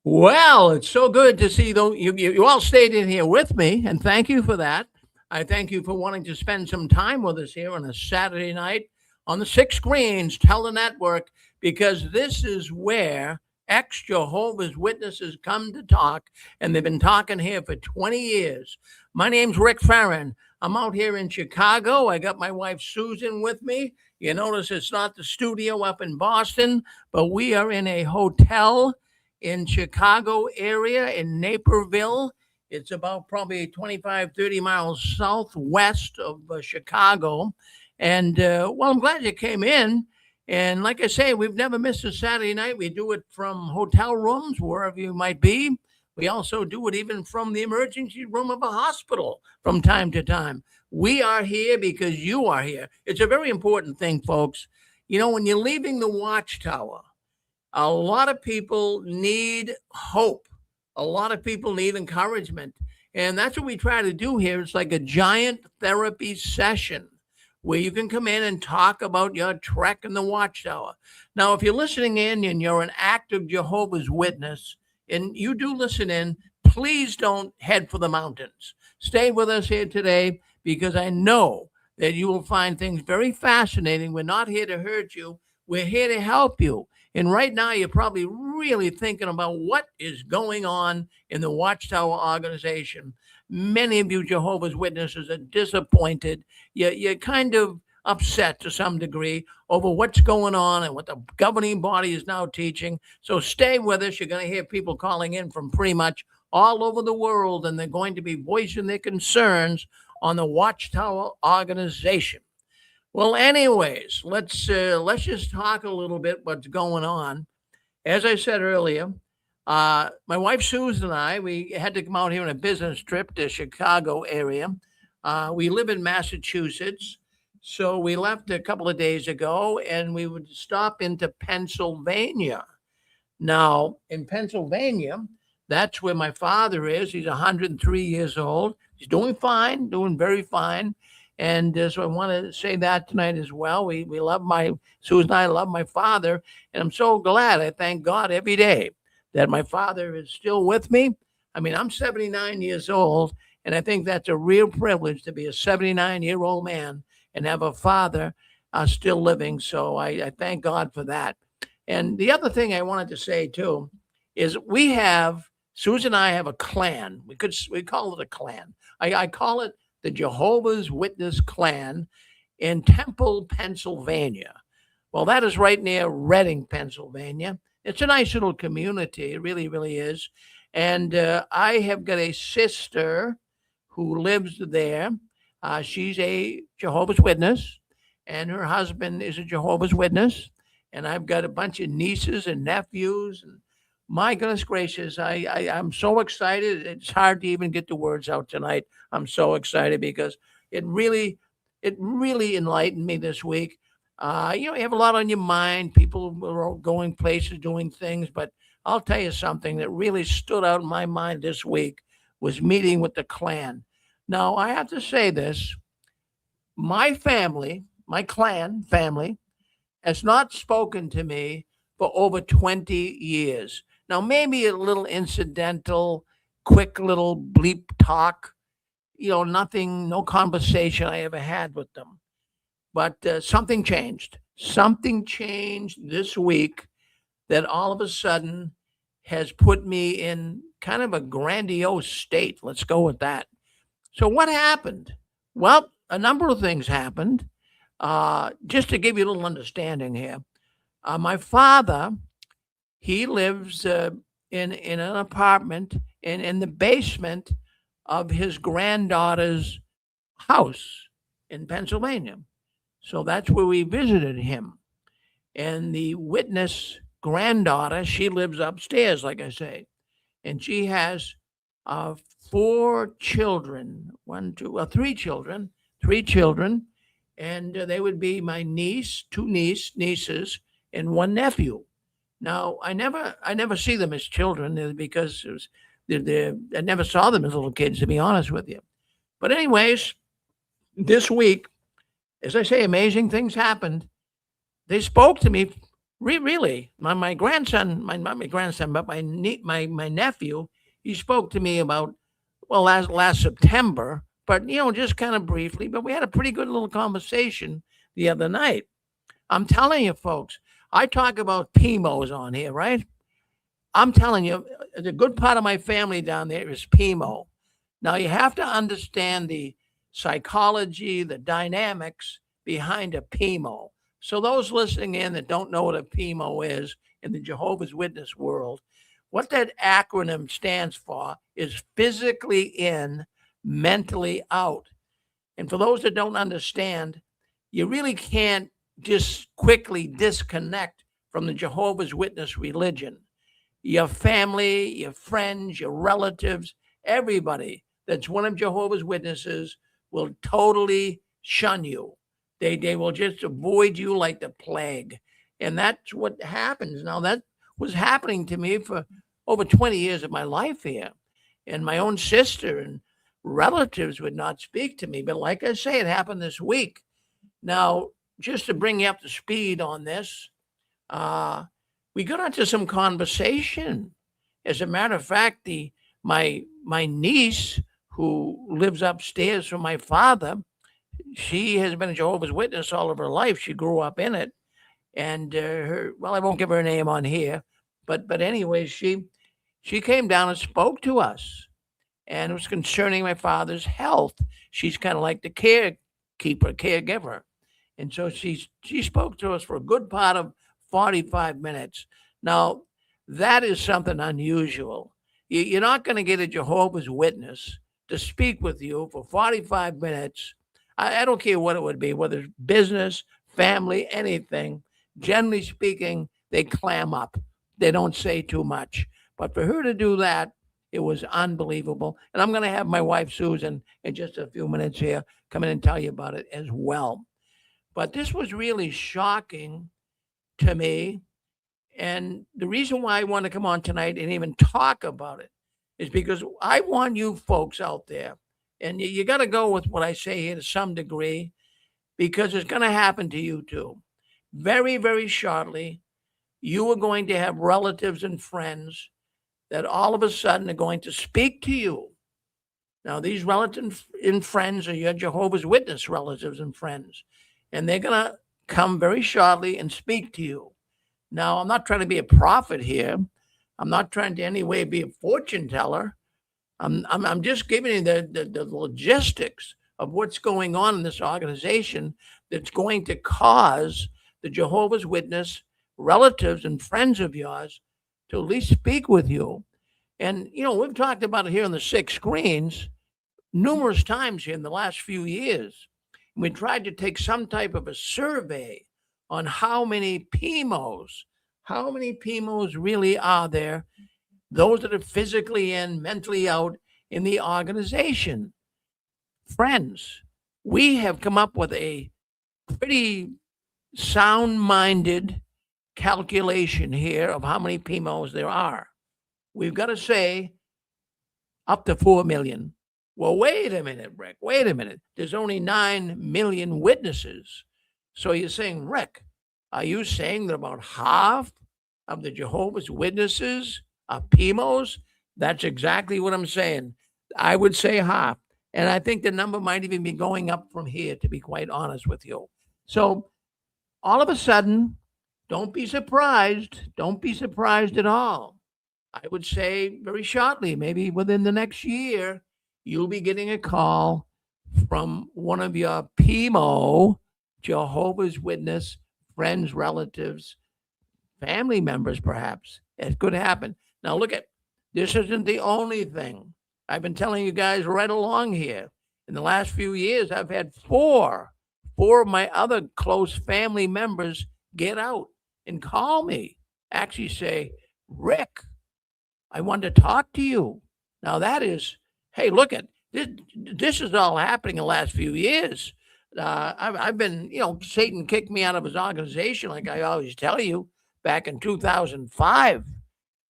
Well, it's so good to see you all stayed in here with me, and thank you for that. I thank you for wanting to spend some time with us here on a Saturday night on the Six Screens Tele Network, because this is where ex Jehovah's Witnesses come to talk, and they've been talking here for 20 years. My name's Rick Farron. I'm out here in Chicago. I got my wife Susan with me. You notice it's not the studio up in Boston, but we are in a hotel in Chicago area in Naperville. It's about probably 25, 30 miles southwest of Chicago. And well, I'm glad you came in. And like I say, we've never missed a Saturday night. We do it from hotel rooms, wherever you might be. We also do it even from the emergency room of a hospital from time to time. We are here because you are here. It's a very important thing, folks. You know, when you're leaving the Watchtower, a lot of people need hope. A lot of people need encouragement. And that's what we try to do here. It's like a giant therapy session where you can come in and talk about your trek in the Watchtower. Now, if you're listening in and you're an active Jehovah's Witness and you do listen in, please don't head for the mountains. Stay with us here today because I know that you will find things very fascinating. We're not here to hurt you, we're here to help you. And right now, you're probably really thinking about what is going on in the Watchtower organization. Many of you Jehovah's Witnesses are disappointed. You're kind of upset to some degree over what's going on and what the governing body is now teaching. So stay with us. You're going to hear people calling in from pretty much all over the world, and they're going to be voicing their concerns on the Watchtower organization. Well, anyways, let's just talk a little bit what's going on. As I said earlier, my wife Susan and I we had to come out here on a business trip to Chicago area. We live in Massachusetts, so we left a couple of days ago, and we would stop into Pennsylvania. Now, in Pennsylvania, that's where my father is. He's 103 years old. He's doing fine, doing very fine. And so I want to say that tonight as well. We love Susan and I love my father. And I'm so glad. I thank God every day that my father is still with me. I mean, I'm 79 years old, and I think that's a real privilege to be a 79-year-old man and have a father still living. So I thank God for that. And the other thing I wanted to say too is Susan and I have a clan. We call it a clan. I call it the Jehovah's Witness clan in Temple, Pennsylvania. Well, that is right near Reading, Pennsylvania. It's a nice little community. It really, really is. And I have got a sister who lives there. She's a Jehovah's Witness, and her husband is a Jehovah's Witness. And I've got a bunch of nieces and nephews. And my goodness gracious, I'm so excited. It's hard to even get the words out tonight. I'm so excited because it really enlightened me this week. You have a lot on your mind. People are all going places, doing things, but I'll tell you something that really stood out in my mind this week was meeting with the clan. Now, I have to say this: my family, my clan family, has not spoken to me for over 20 years. Now, maybe a little incidental, quick little bleep talk, nothing, no conversation I ever had with them. But something changed. Something changed this week that all of a sudden has put me in kind of a grandiose state. Let's go with that. So, what happened? Well, a number of things happened. Just to give you a little understanding here, my father, he lives in an apartment in the basement of his granddaughter's house in Pennsylvania. So that's where we visited him. And the witness granddaughter, she lives upstairs, like I say, and she has uh, four children, three children, and they would be my niece, nieces, and one nephew. Now, I never see them as children because I never saw them as little kids, to be honest with you. But anyways, this week, as I say, amazing things happened. They spoke to me Really, my grandson, not my grandson, but my nephew, he spoke to me about, well, last September, but just kind of briefly. But we had a pretty good little conversation the other night. I'm telling you, folks, I talk about PMOs on here, right? I'm telling you, the good part of my family down there is PMO. Now you have to understand the psychology, the dynamics behind a PMO. So those listening in that don't know what a PMO is in the Jehovah's Witness world, what that acronym stands for is physically in, mentally out. And for those that don't understand, you really can't just quickly disconnect from the Jehovah's Witness religion. Your family, your friends, your relatives, everybody that's one of Jehovah's Witnesses will totally shun you. They will just avoid you like the plague. And that's what happens. Now, that was happening to me for over 20 years of my life here. And my own sister and relatives would not speak to me. But like I say, it happened this week. Now, just to bring you up to speed on this, uh, we got into some conversation. As a matter of fact, my niece who lives upstairs from my father, she has been a Jehovah's Witness all of her life. She grew up in it, and her, well, I won't give her name on here, but anyway, she came down and spoke to us, and it was concerning my father's health. She's kind of like the caregiver. And so she spoke to us for a good part of 45 minutes. Now, that is something unusual. You're not going to get a Jehovah's Witness to speak with you for 45 minutes. I don't care what it would be, whether it's business, family, anything. Generally speaking, they clam up. They don't say too much. But for her to do that, it was unbelievable. And I'm going to have my wife, Susan, in just a few minutes here come in and tell you about it as well. But this was really shocking to me. And the reason why I want to come on tonight and even talk about it is because I want you folks out there, and you got to go with what I say here to some degree, because it's going to happen to you too. Very, very shortly, you are going to have relatives and friends that all of a sudden are going to speak to you. Now, these relatives and friends are your Jehovah's Witness relatives and friends, and they're going to come very shortly and speak to you. Now, I'm not trying to be a prophet here. I'm not trying to any way be a fortune teller. I'm just giving you the logistics of what's going on in this organization that's going to cause the Jehovah's Witness relatives and friends of yours to at least speak with you. And, we've talked about it here on the six screens numerous times here in the last few years. We tried to take some type of a survey on how many PMOs really are there, those that are physically in, mentally out in the organization. Friends, we have come up with a pretty sound minded calculation here of how many PMOs there are. We've got to say up to 4 million. Well, wait a minute, Rick. Wait a minute. There's only 9 million witnesses. So you're saying, Rick, are you saying that about half of the Jehovah's Witnesses are PMOs? That's exactly what I'm saying. I would say half. And I think the number might even be going up from here, to be quite honest with you. So all of a sudden, don't be surprised. Don't be surprised at all. I would say very shortly, maybe within the next year, you'll be getting a call from one of your PMO, Jehovah's Witness, friends, relatives, family members, perhaps. It could happen. Now, look at this, isn't the only thing. I've been telling you guys right along here. In the last few years, I've had four of my other close family members get out and call me, actually say, Rick, I want to talk to you. Now, that is, hey, look at this. This is all happening in the last few years. I've been, Satan kicked me out of his organization, like I always tell you, back in 2005.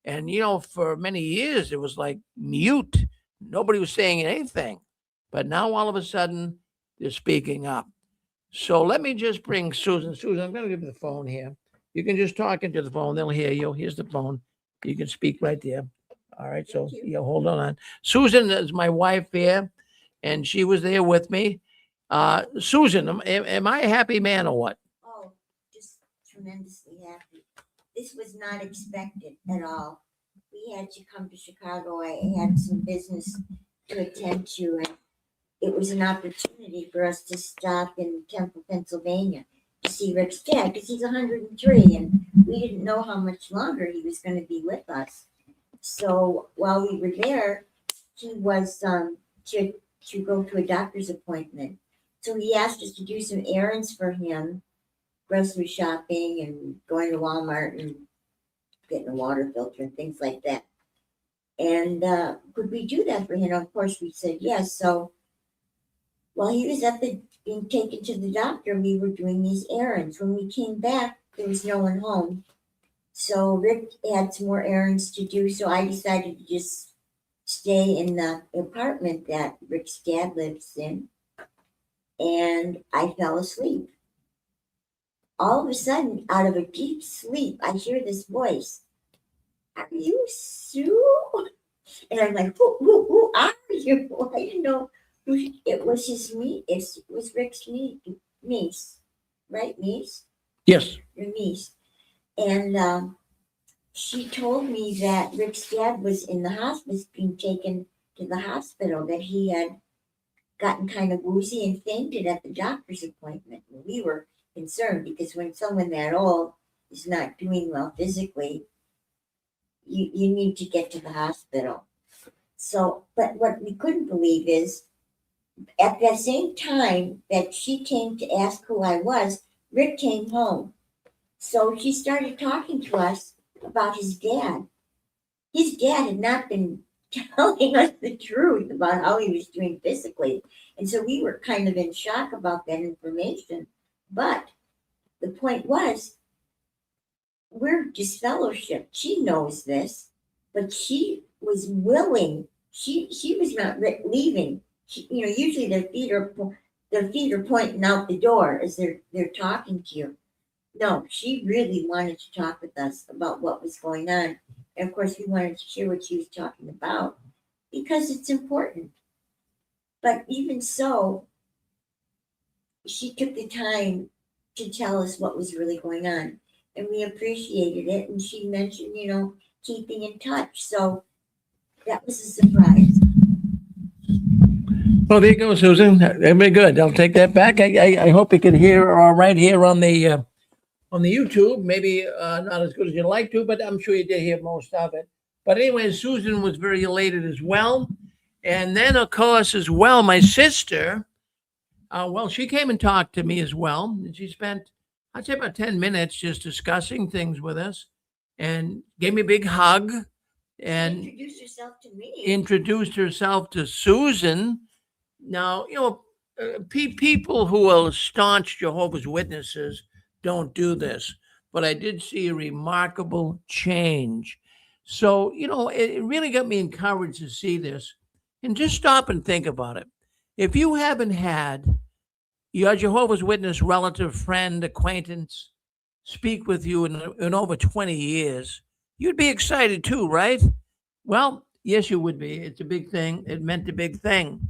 And, for many years, it was like mute. Nobody was saying anything. But now all of a sudden, they're speaking up. So let me just bring Susan. Susan, I'm going to give you the phone here. You can just talk into the phone. They'll hear you. Here's the phone. You can speak right there. All right. So yeah, hold on. Susan is my wife here, and she was there with me. Susan, am I a happy man or what? Oh, just tremendously happy. This was not expected at all. We had to come to Chicago. I had some business to attend to, and it was an opportunity for us to stop in Temple, Pennsylvania to see Rick's dad because he's 103, and we didn't know how much longer he was going to be with us. So while we were there, he was to go to a doctor's appointment. So he asked us to do some errands for him, grocery shopping and going to Walmart and getting a water filter and things like that. And could we do that for him? Of course, we said yes. So while he was being taken to the doctor, we were doing these errands. When we came back, there was no one home. So Rick had some more errands to do. So I decided to just stay in the apartment that Rick's dad lives in. And I fell asleep. All of a sudden, out of a deep sleep, I hear this voice. Are you Sue? And I'm like, who are you? I didn't know who it was. It was Rick's niece, right? Niece? Yes. Your niece. And she told me that Rick's dad was in the hospice, being taken to the hospital, that he had gotten kind of woozy and fainted at the doctor's appointment. And we were concerned because when someone that old is not doing well physically, you need to get to the hospital. So, but what we couldn't believe is at that same time that she came to ask who I was, Rick came home. So she started talking to us about his dad. His dad had not been telling us the truth about how he was doing physically. And so we were kind of in shock about that information. But the point was, we're disfellowshipped. She knows this, but she was willing. She was not leaving. Usually their feet are pointing out the door as they're talking to you. No, she really wanted to talk with us about what was going on. And of course, we wanted to hear what she was talking about because it's important. But even so, she took the time to tell us what was really going on. And we appreciated it. And she mentioned, keeping in touch. So that was a surprise. Well, there you go, Susan. That'd be good. I'll take that back. I hope you can hear all right here on the YouTube. Maybe not as good as you'd like to, but I'm sure you did hear most of it. But anyway, Susan was very elated as well. And then, of course, as well, my sister, she came and talked to me as well. And she spent, I'd say, about 10 minutes just discussing things with us and gave me a big hug and introduced herself to me. Introduced herself to Susan. Now, people who are staunch Jehovah's Witnesses don't do this, but I did see a remarkable change. So, it really got me encouraged to see this and just stop and think about it. If you haven't had your Jehovah's Witness relative, friend, acquaintance speak with you in over 20 years, you'd be excited too, right? Well, yes, you would be. It's a big thing. It meant a big thing.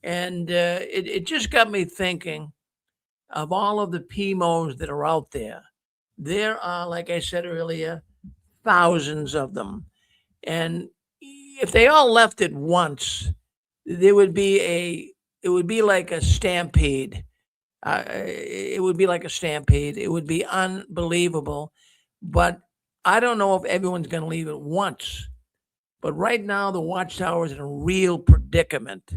And it just got me thinking of all of the PMOs that are out there. There are, like I said earlier, thousands of them. And if they all left at once, it would be like a stampede. It would be like a stampede. It would be unbelievable. But I don't know if everyone's going to leave at once. But right now, the Watchtower is in a real predicament.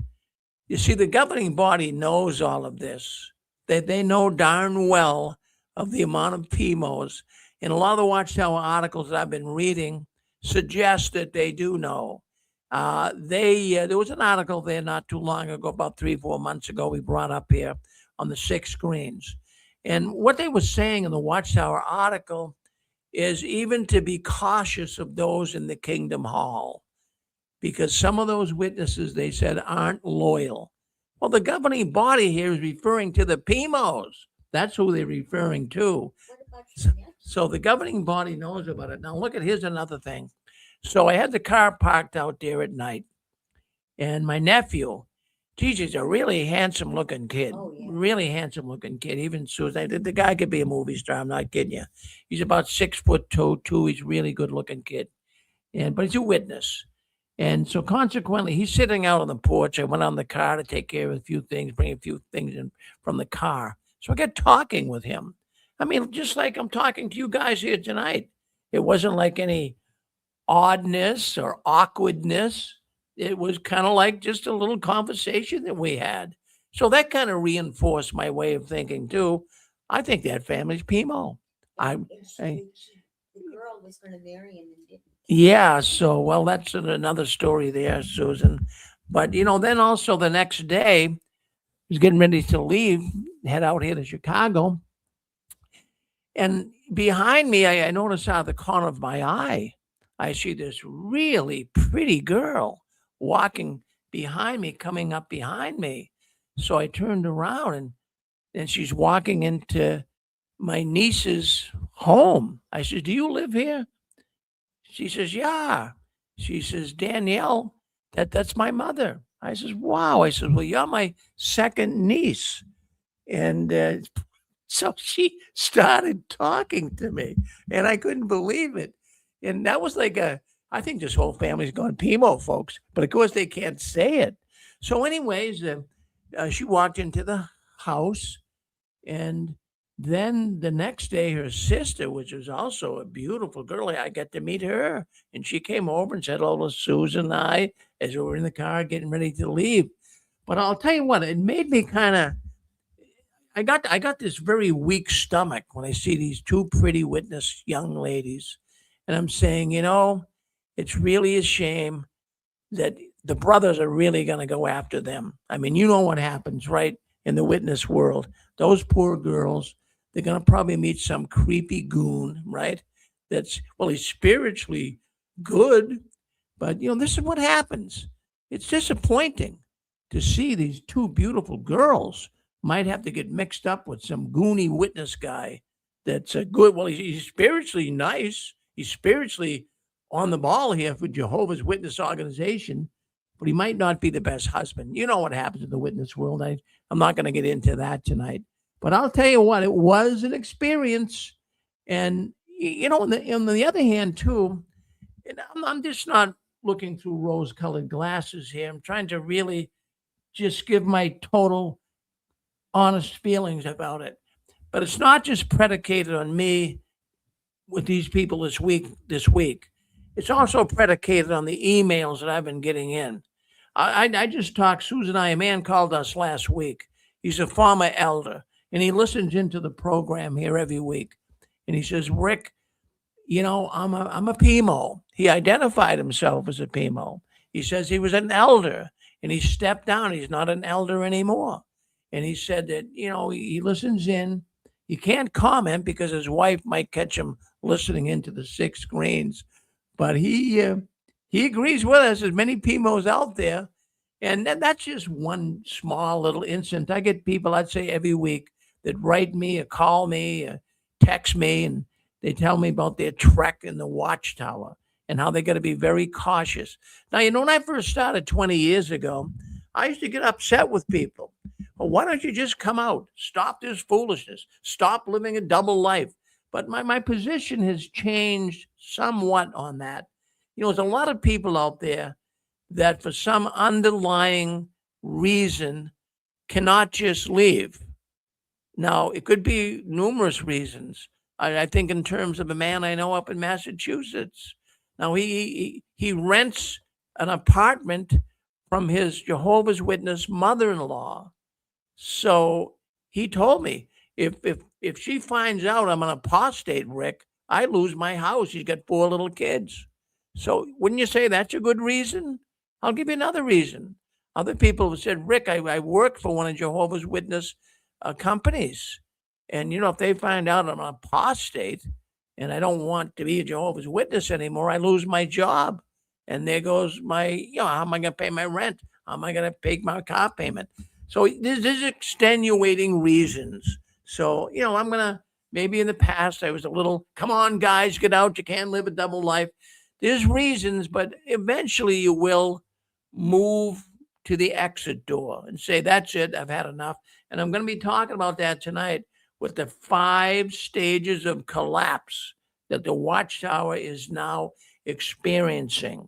You see, the governing body knows all of this. They know darn well of the amount of PMOs. And a lot of the Watchtower articles that I've been reading suggest that they do know. There was an article there not too long ago, about 3-4 months ago, we brought up here on the 6 screens. And what they were saying in the Watchtower article is even to be cautious of those in the Kingdom Hall, because some of those witnesses, they said, aren't loyal. Well, the governing body here is referring to the PMOs. That's who they're referring to. What about your nephew? So the governing body knows about it. Now, look at here's another thing. So I had the car parked out there at night, and my nephew, geez, he's a really handsome looking kid. Oh, yeah. Really handsome looking kid. Even Susan, the guy could be a movie star. I'm not kidding you. He's about 6'2". He's a really good looking kid, but he's a witness. And so consequently, he's sitting out on the porch. I went on the car to take care of a few things, bring a few things in from the car. So I got talking with him. I mean, just like I'm talking to you guys here tonight. It wasn't like any oddness or awkwardness. It was kind of like just a little conversation that we had. So that kind of reinforced my way of thinking too. I think that family's Pimo. And the girl was going to marry him and didn't. Yeah, so well, that's another story there, Susan. But then also the next day, I was getting ready to leave, head out here to Chicago, and behind me, I noticed out of the corner of my eye, I see this really pretty girl walking behind me, coming up behind me. So I turned around and she's walking into my niece's home. I said, "Do you live here?" She says, "Yeah." She says, "Danielle, that's my mother." I says, "Wow." I said, "Well, you're my second niece." And so she started talking to me, and I couldn't believe it. And that was like I think this whole family's gone Pimo, folks. But of course, they can't say it. So, anyways, she walked into the house, and then the next day, her sister, which was also a beautiful girl, I got to meet her. And she came over and said hello to Susan and I as we were in the car getting ready to leave. But I'll tell you what, it made me kind of I got this very weak stomach when I see these two pretty witness young ladies. And I'm saying, it's really a shame that the brothers are really going to go after them. I mean, you know what happens, right? In the witness world, those poor girls, they're going to probably meet some creepy goon, right? He's spiritually good, but this is what happens. It's disappointing to see these two beautiful girls might have to get mixed up with some goony witness guy that's a good. Well, he's spiritually nice. He's spiritually on the ball here for Jehovah's Witness organization, but he might not be the best husband. You know what happens in the witness world. I'm not going to get into that tonight, but I'll tell you what, it was an experience. And, on the other hand, too, and I'm just not looking through rose-colored glasses here. I'm trying to really just give my total honest feelings about it. But it's not just predicated on me with these people this week. It's also predicated on the emails that I've been getting in. I just talked, Susan and I, a man called us last week. He's a former elder, and he listens into the program here every week. And he says, "Rick, I'm a Pimo." He identified himself as a Pimo. He says he was an elder, and he stepped down. He's not an elder anymore. And he said that, he listens in. He can't comment because his wife might catch him listening into the 6 screens. But he agrees with us. There's many Pimos out there. And that's just one small little incident. I get people, I'd say every week, that write me or call me or text me, and they tell me about their trek in the Watchtower and how they got to be very cautious. Now, when I first started 20 years ago, I used to get upset with people. Well, why don't you just come out? Stop this foolishness. Stop living a double life. But my position has changed somewhat on that. There's a lot of people out there that for some underlying reason cannot just leave. Now, it could be numerous reasons. I think in terms of a man I know up in Massachusetts. Now, he rents an apartment from his Jehovah's Witness mother-in-law. So he told me, if she finds out I'm an apostate, Rick, I lose my house. He's got 4 little kids. So wouldn't you say that's a good reason? I'll give you another reason. Other people have said, "Rick, I work for one of Jehovah's Witness companies. And, if they find out I'm an apostate and I don't want to be a Jehovah's Witness anymore, I lose my job. And there goes how am I going to pay my rent? How am I going to pay my car payment?" So there's extenuating reasons. So, I'm going to maybe in the past I was a little, come on, guys, get out. You can't live a double life. There's reasons, but eventually you will move to the exit door and say, that's it. I've had enough. And I'm going to be talking about that tonight with the 5 stages of collapse that the Watchtower is now experiencing.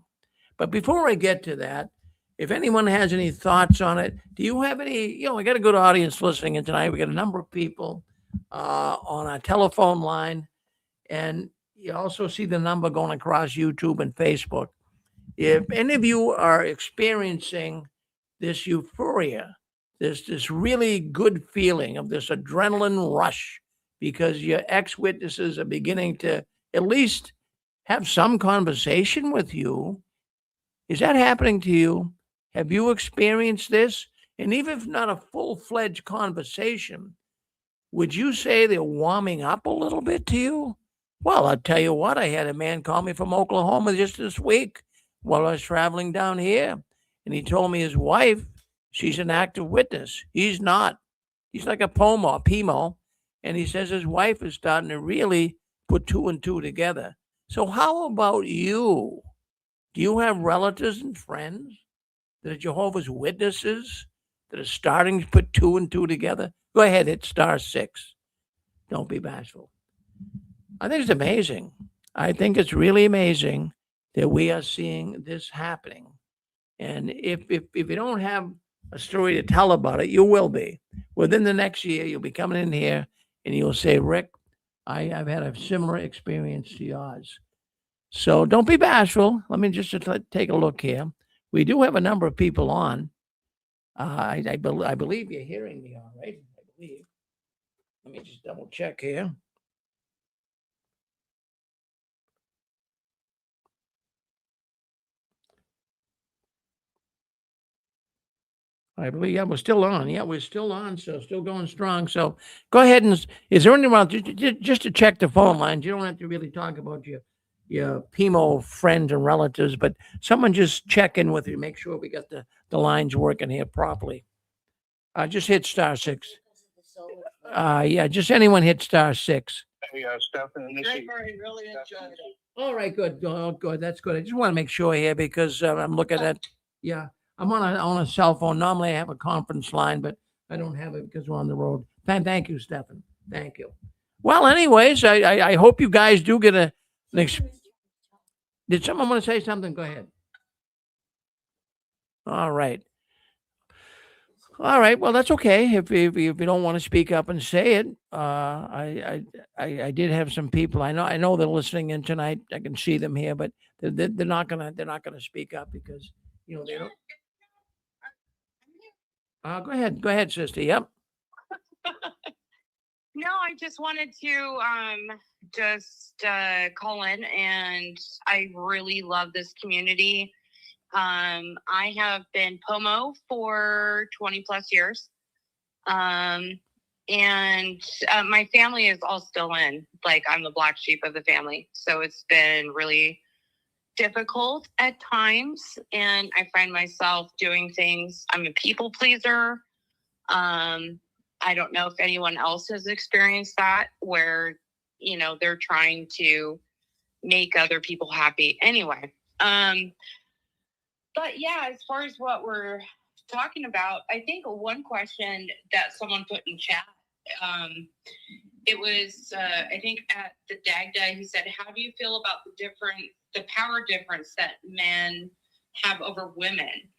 But before I get to that, if anyone has any thoughts on it, do you have any? I got a good audience listening in tonight. We got a number of people on our telephone line, and you also see the number going across YouTube and Facebook. If any of you are experiencing this euphoria, this really good feeling of this adrenaline rush because your ex-witnesses are beginning to at least have some conversation with you, is that happening to you? Have you experienced this? And even if not a full-fledged conversation, would you say they're warming up a little bit to you? Well, I'll tell you what, I had a man call me from Oklahoma just this week while I was traveling down here. And he told me his wife, she's an active witness. He's not. He's like a PMO. And he says his wife is starting to really put 2 and 2 together. So how about you? Do you have relatives and friends that are Jehovah's Witnesses that are starting to put 2 and 2 together? Go ahead, hit *6. Don't be bashful. I think it's amazing. I think it's really amazing that we are seeing this happening. And if you don't have a story to tell about it, you will be. Within the next year, you'll be coming in here and you'll say, Rick, I've had a similar experience to yours. So don't be bashful. Let me just take a look here. We do have a number of people on. I believe you're hearing me all right. I believe. Let me just double check here. I believe, yeah, we're still on. Yeah, we're still on. So still going strong. So go ahead and, is there anyone, just to check the phone lines, you don't have to really talk about your PMO friends and relatives, but someone just check in with you, make sure we got the lines working here properly. Just hit *6. Yeah, just anyone hit *6. Hey, Stefan, Really enjoyed it. All right, good. Oh, good. That's good. I just want to make sure here because I'm looking at, yeah, I'm on a cell phone. Normally I have a conference line, but I don't have it because we're on the road. Thank you, Stefan. Thank you. Well, anyways, I hope you guys do get did someone want to say something? Go ahead. All right. All right. Well, that's okay. If you don't want to speak up and say it, I did have some people. I know they're listening in tonight. I can see them here, but they're not gonna speak up because they don't. Go ahead, sister. Yep. No, I just wanted to call in, and I really love this community. I have been POMO for 20 plus years. And my family is all still in, like I'm the black sheep of the family. So it's been really difficult at times. And I find myself doing things. I'm a people pleaser. I don't know if anyone else has experienced that where, they're trying to make other people happy anyway. But yeah, as far as what we're talking about, I think one question that someone put in chat, it was, I think at the DAGDA, he said, how do you feel about the power difference that men have over women?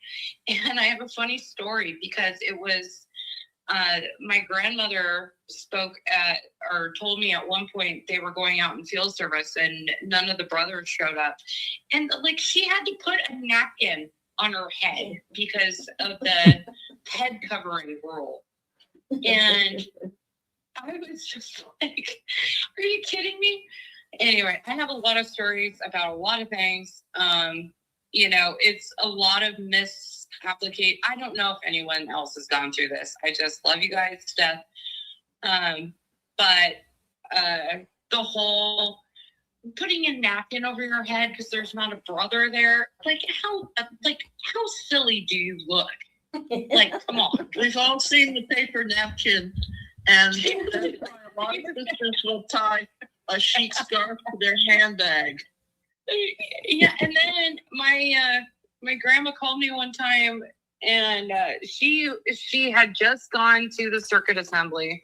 And I have a funny story because it was, my grandmother told me at one point they were going out in field service and none of the brothers showed up. And she had to put a napkin on her head because of the head covering rule. And I was just like, are you kidding me? Anyway, I have a lot of stories about a lot of things. It's a lot of misapplication. I don't know if anyone else has gone through this. I just love you guys to death. But the whole putting a napkin over your head because there's not a brother there, how silly do you look? Come on. We've all seen the paper napkin And that's why a lot of sisters will tie a sheet scarf to their handbag. Yeah, and then my grandma called me one time, and she had just gone to the circuit assembly,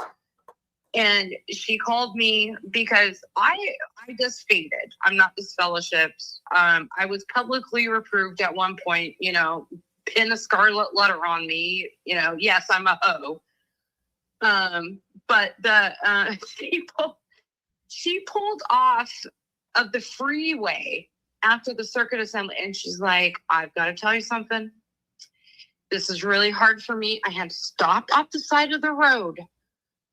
and she called me because I just faded. I'm not disfellowshipped. I was publicly reproved at one point. You know, pin a scarlet letter on me. You know, yes, I'm a hoe. But the she pulled off of the freeway after the circuit assembly, and she's like, I've got to tell you something. This is really hard for me. I had to stop off the side of the road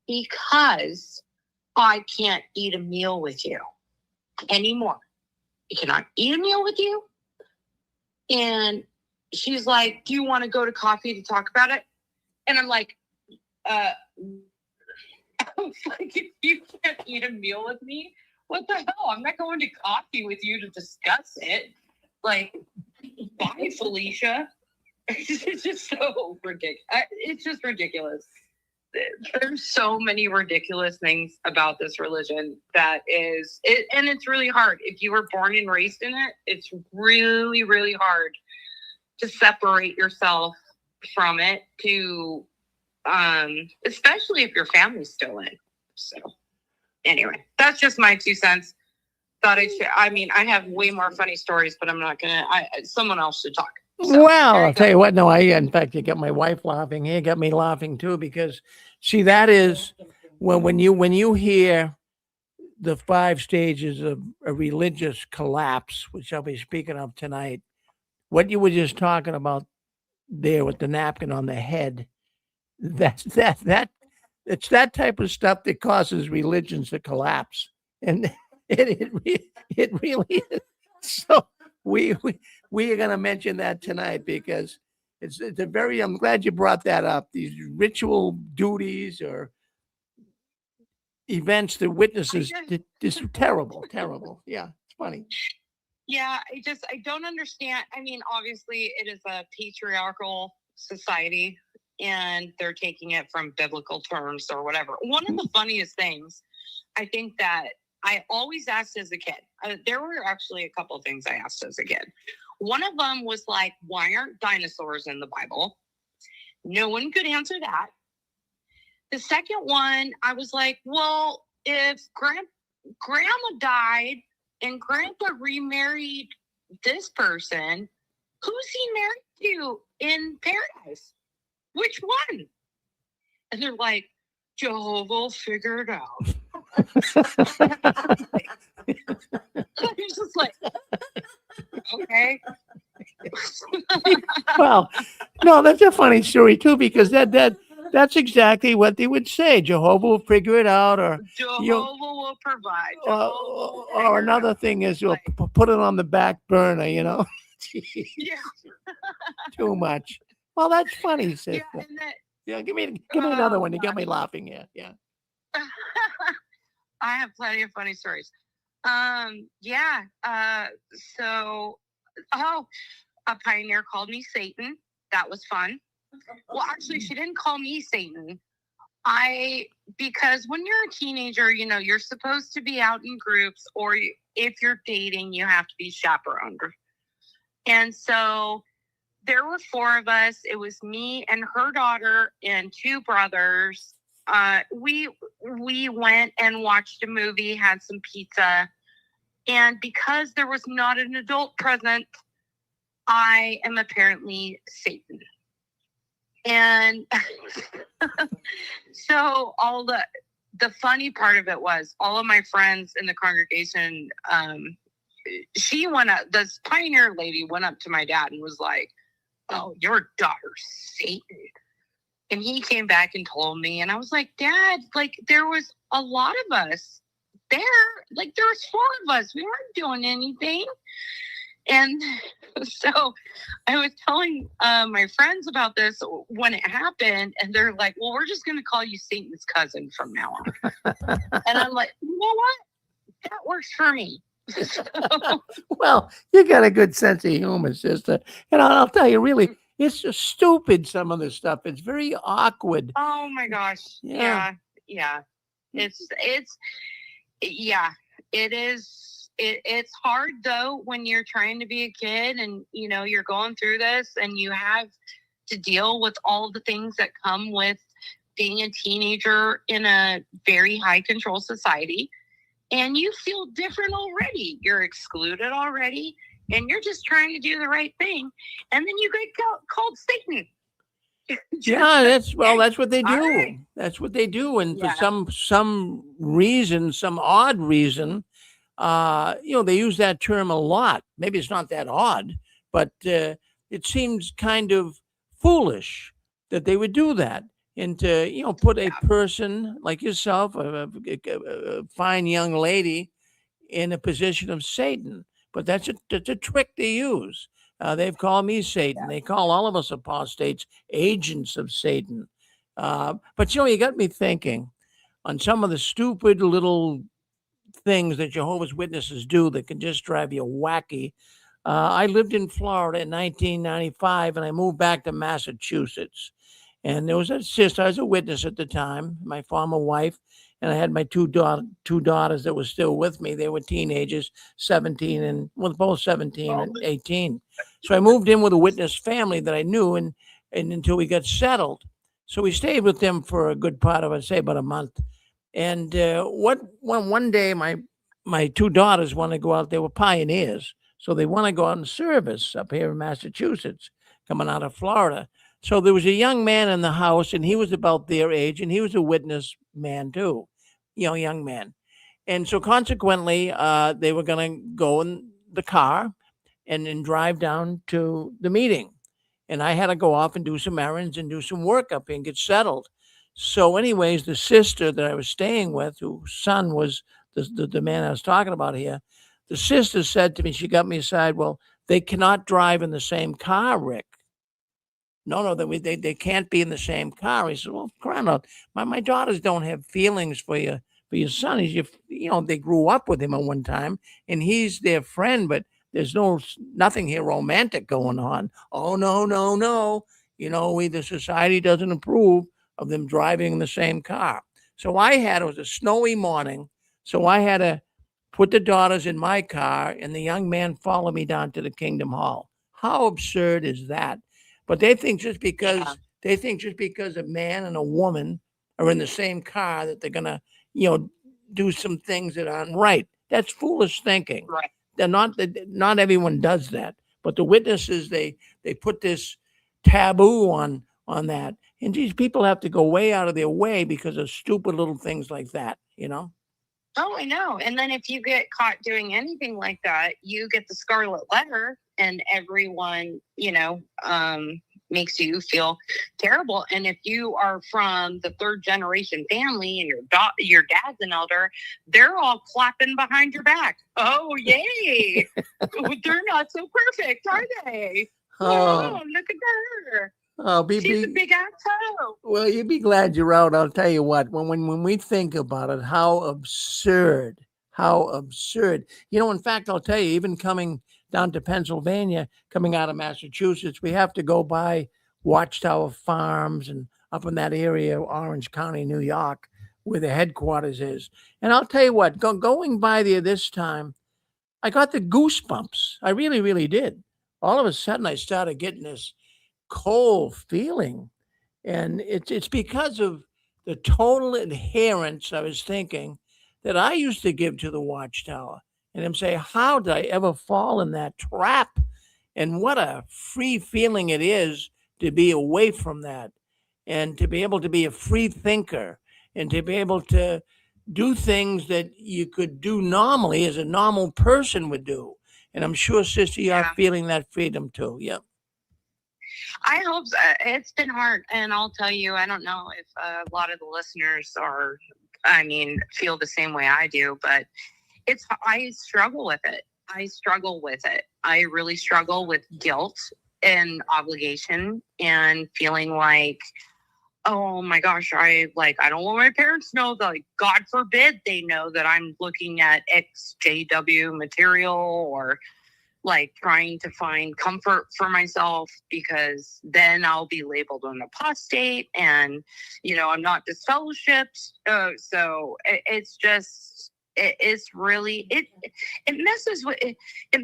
because I can't eat a meal with you anymore. I cannot eat a meal with you. And she's like, do you want to go to coffee to talk about it? And I'm like, I was like, if you can't eat a meal with me, what the hell? I'm not going to coffee with you to discuss it. Like, bye, Felicia. It's just so ridiculous. It's just ridiculous. There's so many ridiculous things about this religion that is, and it's really hard. If you were born and raised in it, it's really, really hard to separate yourself from it, to especially if your family's still in. So anyway, that's just my 2 cents. Thought I'd share. I mean, I have way more funny stories, but I'm not gonna. Someone else should talk. So, Well, I'll tell go. you what. No, in fact, you got my wife laughing. It got me laughing too, because see, that is when you hear the 5 stages of a religious collapse, which I'll be speaking of tonight. What you were just talking about there with the napkin on the head, that's it's that type of stuff that causes religions to collapse, and it really is. So we are going to mention that tonight, because it's a very. I'm glad you brought that up. These ritual duties or events that witnesses just terrible. Yeah, it's funny. Yeah, I don't understand. I mean, obviously, it is a patriarchal society, and they're taking it from biblical terms or whatever. One of the funniest things, I think, that I always asked as a kid, there were actually a couple of things I asked as a kid. One of them was like, why aren't dinosaurs in the Bible? No one could answer that. The second one, I was like, well, if grandma died and grandpa remarried this person, who's he married to in paradise? Which one? And they're like, Jehovah will figure it out. He's just like, okay. Well, no, that's a funny story too, because that's exactly what they would say. Jehovah will figure it out, or Jehovah will provide. or another thing is you'll put it on the back burner, you know. Yeah. Too much. Well, that's funny, sister. Yeah, and that, Yeah, give me another one. You got me laughing here. Yeah. I have plenty of funny stories. Yeah. So, a pioneer called me Satan. That was fun. Well, actually, she didn't call me Satan. Because when you're a teenager, you know, you're supposed to be out in groups, or if you're dating, you have to be chaperoned. And so there were 4 of us. It was me and her daughter and 2 brothers. We went and watched a movie, had some pizza. And because there was not an adult present, I am apparently Satan. And so all the funny part of it was, all of my friends in the congregation, she went up, this pioneer lady went up to my dad and was like, oh, your daughter's Satan. And he came back and told me, and I was like, Dad, like, there was a lot of us there. Like, there was 4 of us. We weren't doing anything. And so I was telling my friends about this when it happened, and they're like, well, we're just going to call you Satan's cousin from now on. And I'm like, you know what? That works for me. Well, you got a good sense of humor, sister. And I'll tell you, really, it's just stupid, some of the stuff. It's very awkward. Oh, my gosh. Yeah. yeah. Yeah, it is. It's hard though when you're trying to be a kid and you're going through this and you have to deal with all the things that come with being a teenager in a very high control society, and you feel different already. You're excluded already, and you're just trying to do the right thing, and then you get called Satan. Yeah, that's what they do. Right. That's what they do. And for Yeah. some reason, some odd reason, they use that term a lot. Maybe it's not that odd, but it seems kind of foolish that they would do that. And to put a person like yourself, a fine young lady, in a position of Satan. But that's a trick they use. They've called me Satan. They call all of us apostates agents of Satan. But you got me thinking on some of the stupid little things that Jehovah's Witnesses do that can just drive you wacky. I lived in Florida in 1995, and I moved back to Massachusetts. And there was a sister, I was a witness at the time, my former wife, and I had my two daughters that were still with me. They were teenagers, 17 and both 17 and 18. So I moved in with a witness family that I knew, and until we got settled. So we stayed with them for a good part of, I'd say, about a month. And one day my two daughters want to go out. They were pioneers, so they want to go out in service up here in Massachusetts, coming out of Florida. So there was a young man in the house, and he was about their age, and he was a witness man too, young man. And so consequently, they were going to go in the car and then drive down to the meeting. And I had to go off and do some errands and do some work up here and get settled. So anyways, the sister that I was staying with, whose son was the man I was talking about here, the sister said to me, she got me aside, well, they cannot drive in the same car, Rick. No, they can't be in the same car. He said, well, crying out, my daughters don't have feelings for your son. They grew up with him at one time, and he's their friend, but there's nothing here romantic going on. Oh, no. The society doesn't approve of them driving in the same car. So it was a snowy morning, so I had to put the daughters in my car, and the young man followed me down to the Kingdom Hall. How absurd is that? But they think just because a man and a woman are in the same car that they're gonna, do some things that aren't right. That's foolish thinking. Right. Not everyone does that. But the witnesses, they put this taboo on that. And these people have to go way out of their way because of stupid little things like that, Oh, I know. And then if you get caught doing anything like that, you get the scarlet letter, and everyone, makes you feel terrible. And if you are from the third generation family and your dad's an elder, they're all clapping behind your back. Oh, yay. They're not so perfect, are they? Oh, look at her. Oh, she's a big asshole. Well, you'd be glad you're out. I'll tell you what. When we think about it, how absurd. In fact, I'll tell you, even coming down to Pennsylvania, coming out of Massachusetts, we have to go by Watchtower Farms and up in that area, Orange County, New York, where the headquarters is. And I'll tell you what, going by there this time, I got the goosebumps. I really, really did. All of a sudden, I started getting this cold feeling, and it's because of the total adherence, I was thinking, that I used to give to the Watchtower. And I'm saying, how did I ever fall in that trap? And what a free feeling it is to be away from that, and to be able to be a free thinker, and to be able to do things that you could do normally as a normal person would do. And I'm sure, sister, you're feeling that freedom too. Yep. I hope so. It's been hard. And I'll tell you, I don't know if a lot of the listeners feel the same way I do, but I struggle with it. I really struggle with guilt and obligation and feeling like, oh my gosh, I don't want my parents to know that, God forbid they know that I'm looking at XJW material or like trying to find comfort for myself, because then I'll be labeled an apostate, and I'm not disfellowshipped. So it's just it's really it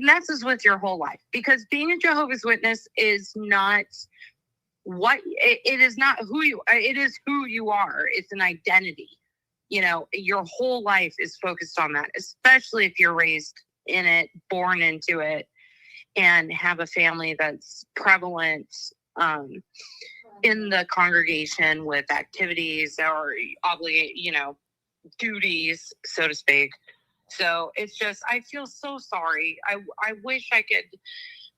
messes with your whole life, because being a Jehovah's Witness is not what it is not who you it is who you are. It's an identity. Your whole life is focused on that, especially if you're raised in it, born into it, and have a family that's prevalent in the congregation with activities or duties, so to speak. So it's just, I feel so sorry. I wish I could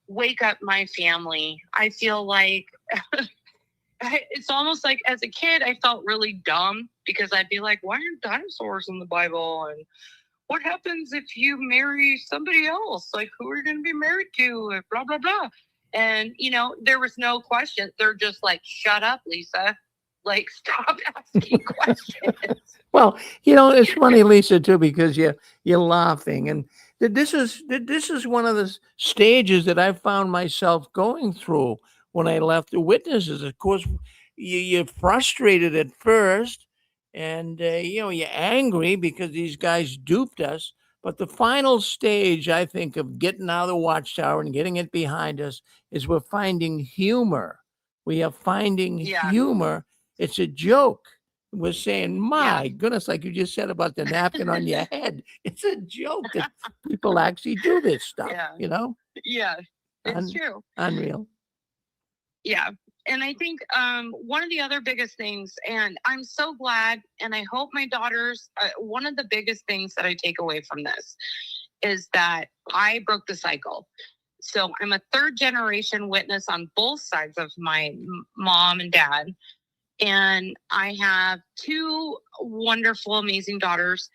wake up my family. I feel like it's almost like as a kid, I felt really dumb, because I'd be like, why aren't dinosaurs in the Bible? And what happens if you marry somebody else? Like, who are you going to be married to? And blah, blah, blah. And, there was no question. They're just like, shut up, Lisa. Like, stop asking questions. Well, it's funny, Lisa, too, because you're laughing, and this is one of the stages that I found myself going through when I left the witnesses. Of course, you're frustrated at first, and you're angry because these guys duped us. But the final stage, I think, of getting out of the Watchtower and getting it behind us is we're finding humor. We are finding humor. It's a joke. We're saying, my goodness, like you just said about the napkin on your head. It's a joke that people actually do this stuff, Yeah, it's true. Unreal. Yeah. And I think one of the other biggest things, and I'm so glad, and I hope my daughters, one of the biggest things that I take away from this is that I broke the cycle. So I'm a third generation witness on both sides of my mom and dad. And I have two wonderful, amazing daughters.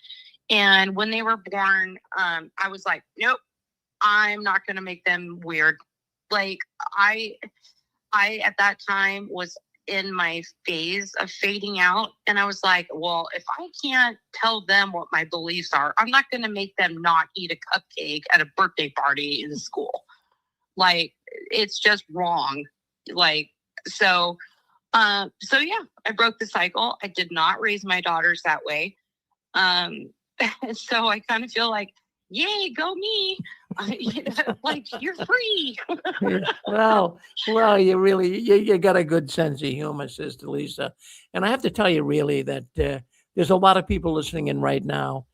And when they were born, I was like, nope, I'm not going to make them weird. Like I at that time was in my phase of fading out. And I was like, well, if I can't tell them what my beliefs are, I'm not going to make them not eat a cupcake at a birthday party in school. Like, it's just wrong. Like, so yeah, I broke the cycle. I did not raise my daughters that way. So I kind of feel like, yay, go me. Like, you're free. Well, you really, you got a good sense of humor, Sister Lisa. And I have to tell you, really, that there's a lot of people listening in right now,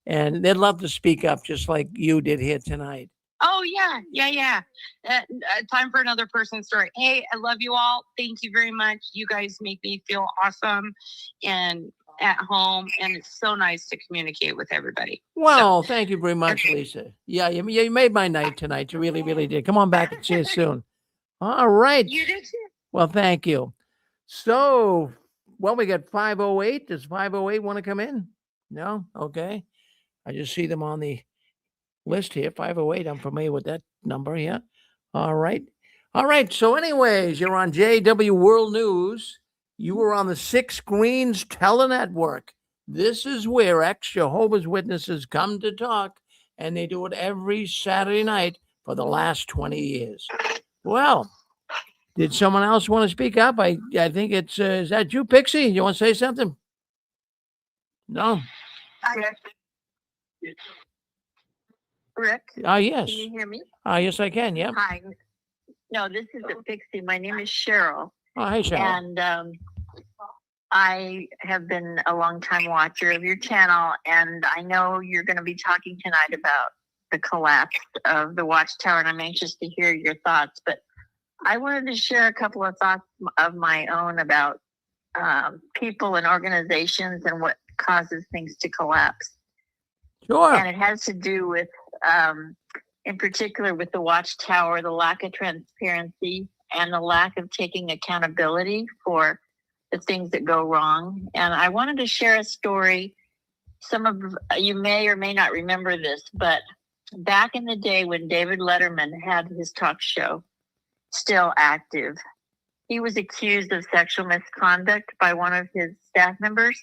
and they'd love to speak up just like you did here tonight. Oh, yeah. Time for another person's story. Hey, I love you all. Thank you very much. You guys make me feel awesome and at home, and it's so nice to communicate with everybody. Well, thank you very much, Lisa. Yeah, you made my night tonight. You really, really did. Come on back and see us soon. All right. You did too. Well, thank you. So, we got 508. Does 508 want to come in? No? Okay. I just see them on the list here. 508. I'm familiar with that number. Yeah. All right. So anyways, you're on JW World News. You were on the Six Screens Telenetwork. This is where ex-Jehovah's Witnesses come to talk, and they do it every Saturday night for the last 20 years. Well, did someone else want to speak up? I think it's, is that you, Pixie? You want to say something? No? Rick, Yes. can you hear me? Yes, I can. Yeah. Hi. No, this is a Pixie. My name is Cheryl. Oh, hi, Cheryl. And I have been a long time watcher of your channel, and I know you're going to be talking tonight about the collapse of the Watchtower, and I'm anxious to hear your thoughts. But I wanted to share a couple of thoughts of my own about people and organizations and what causes things to collapse. Sure. And it has to do with, in particular, with the Watchtower, the lack of transparency and the lack of taking accountability for the things that go wrong. And I wanted to share a story. Some of you may or may not remember this, but back in the day when David Letterman had his talk show, still active, he was accused of sexual misconduct by one of his staff members.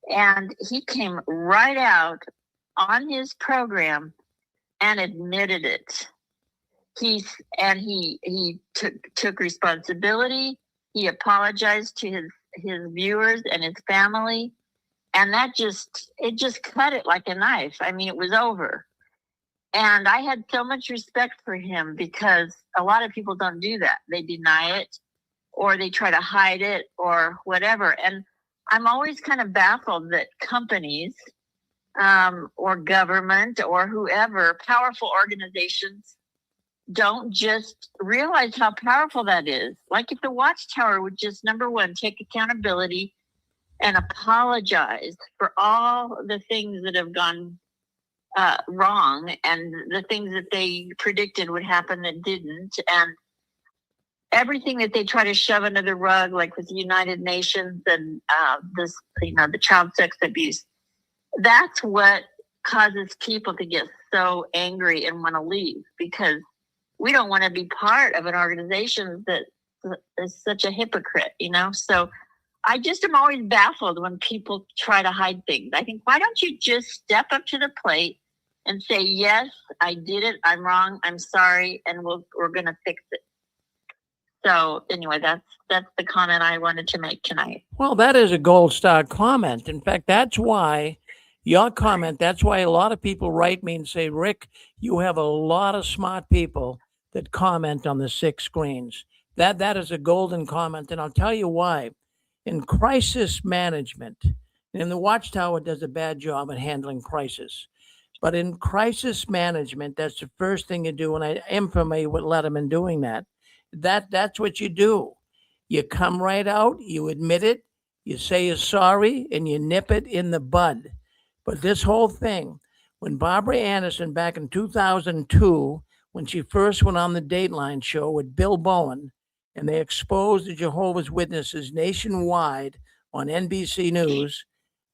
And he came right out on his program and admitted it. He took responsibility. He apologized to his viewers and his family, and it just cut it like a knife. I mean, it was over. And I had so much respect for him because a lot of people don't do that. They deny it, or they try to hide it, or whatever. And I'm always kind of baffled that companies or government or whoever, powerful organizations, don't just realize how powerful that is. Like if the Watchtower would just, number one, take accountability and apologize for all the things that have gone wrong and the things that they predicted would happen that didn't, and everything that they try to shove under the rug, like with the United Nations and the child sex abuse. That's what causes people to get so angry and want to leave, because we don't want to be part of an organization that is such a hypocrite, So I just am always baffled when people try to hide things. I think, why don't you just step up to the plate and say, yes, I did it. I'm wrong. I'm sorry. And we're going to fix it. So anyway, that's the comment I wanted to make tonight. Well, that is a gold star comment. In fact, that's why that's why a lot of people write me and say, Rick, you have a lot of smart people that comment on the 6 screens. That is a golden comment. And I'll tell you why. In crisis management, and the Watchtower does a bad job at handling crisis. But in crisis management, that's the first thing you do. And I am familiar with Letterman doing that. That's what you do. You come right out, you admit it, you say you're sorry, and you nip it in the bud. But this whole thing, when Barbara Anderson back in 2002, when she first went on the Dateline show with Bill Bowen, and they exposed the Jehovah's Witnesses nationwide on NBC News,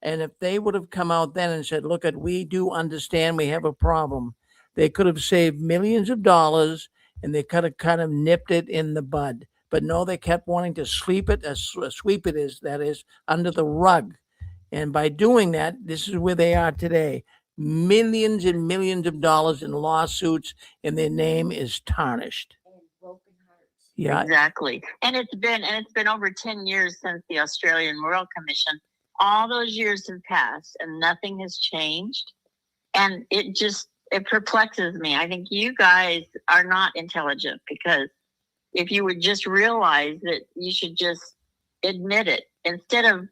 and if they would have come out then and said, look, we do understand we have a problem, they could have saved millions of dollars, and they could have kind of nipped it in the bud. But no, they kept wanting to sweep it under the rug. And by doing that, this is where they are today. Millions and millions of dollars in lawsuits, and their name is tarnished. And broken hearts. Yeah, exactly. And it's been over 10 years since the Australian Royal Commission. All those years have passed, and nothing has changed. And it perplexes me. I think you guys are not intelligent, because if you would just realize that you should just admit it instead of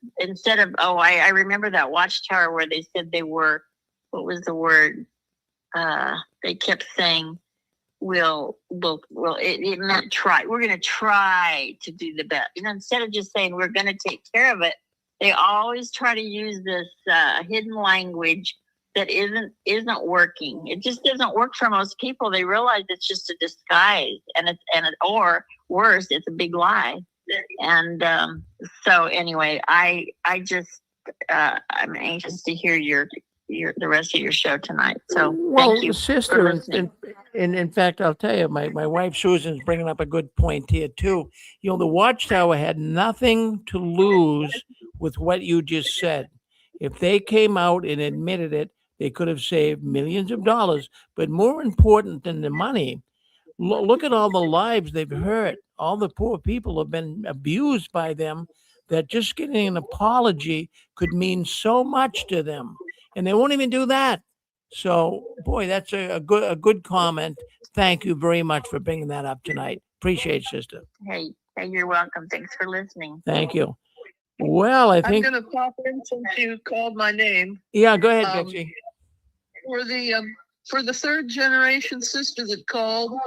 I remember that Watchtower where they said they were, what was the word? They kept saying, it meant try. We're going to try to do the best. Instead of just saying we're going to take care of it, they always try to use this hidden language that isn't working. It just doesn't work for most people. They realize it's just a disguise, or worse, it's a big lie. And so anyway, I'm anxious to hear the rest of your show tonight. So thank you, sister. And in fact, I'll tell you, my wife Susan's bringing up a good point here too. The Watchtower had nothing to lose with what you just said. If they came out and admitted it, they could have saved millions of dollars. But more important than the money, look at all the lives they've hurt. All the poor people have been abused by them, that just getting an apology could mean so much to them. And they won't even do that. So, boy, that's a good comment. Thank you very much for bringing that up tonight. Appreciate it, sister. Hey, you're welcome. Thanks for listening. Thank you. Well, I think I'm going to pop in since you called my name. Yeah, go ahead, Betsy. For the third generation sister that called,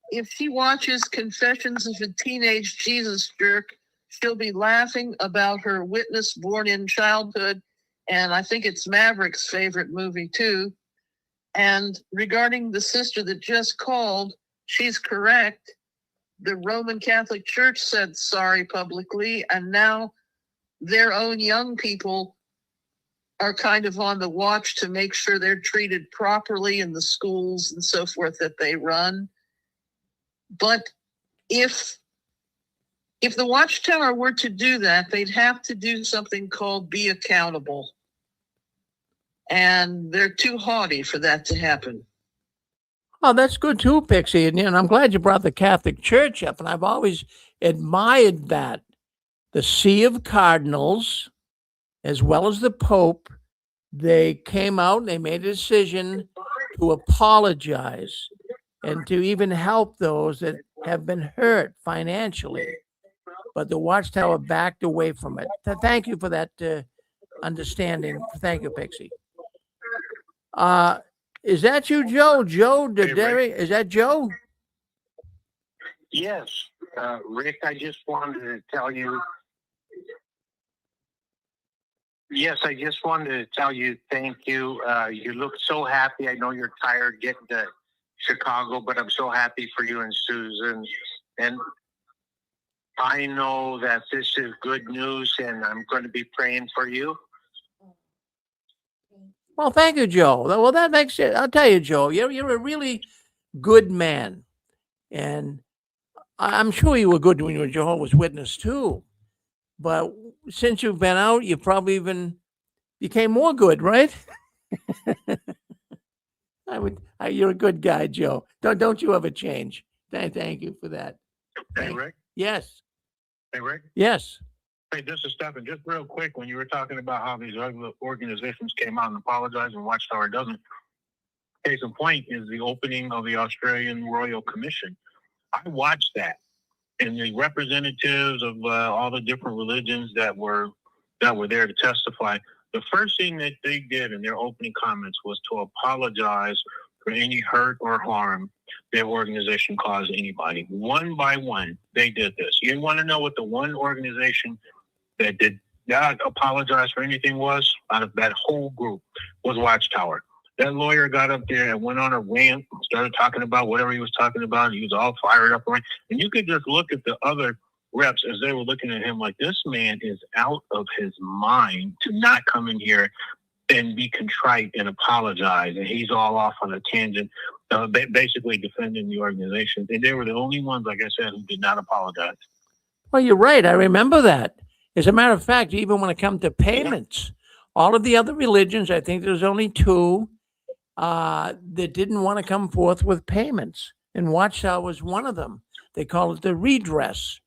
if she watches Confessions of a Teenage Jesus Jerk, she'll be laughing about her witness born in childhood. And I think it's Maverick's favorite movie too. And regarding the sister that just called, she's correct. The Roman Catholic Church said sorry publicly, and now their own young people are kind of on the watch to make sure they're treated properly in the schools and so forth that they run. But if the Watchtower were to do that, they'd have to do something called be accountable. And they're too haughty for that to happen. Oh, that's good too, Pixie. And I'm glad you brought the Catholic Church up. And I've always admired that. The See of Cardinals, as well as the Pope, they came out and they made a decision to apologize and to even help those that have been hurt financially. But the Watchtower backed away from it. Thank you for that understanding. Thank you, Pixie. Is that you, Joe? Joe Derry? Is that Joe? Yes, Rick, I just wanted to tell you. Yes, I just wanted to tell you thank you. You look so happy. I know you're tired getting to Chicago, but I'm so happy for you and Susan. And I know that this is good news, and I'm going to be praying for you. Well, thank you, Joe. Well, that makes it. I'll tell you, Joe, you're a really good man, and I'm sure you were good when you were Jehovah's Witness too. But since you've been out, you probably even became more good, right? You're a good guy, Joe. Don't you ever change. Thank you for that. Hey, Rick. Yes. Hey, Rick. Yes. Hey, this is Stephen. Just real quick, when you were talking about how these other organizations came out and apologized and Watchtower doesn't, case in point is the opening of the Australian Royal Commission. I watched that, and the representatives of all the different religions that were there to testify. The first thing that they did in their opening comments was to apologize for any hurt or harm their organization caused anybody. One by one, they did this. You want to know what the one organization that did not apologize for anything was out of that whole group was Watchtower. That lawyer got up there and went on a rant, started talking about whatever he was talking about. He was all fired up. And you could just look at the other reps as they were looking at him like, this man is out of his mind to not come in here and be contrite and apologize. And he's all off on a tangent, basically defending the organization. And they were the only ones, like I said, who did not apologize. Well, you're right. I remember that. As a matter of fact, even when it comes to payments, all of the other religions, I think there's only two that didn't want to come forth with payments. And Watchtower was one of them. They call it the redress.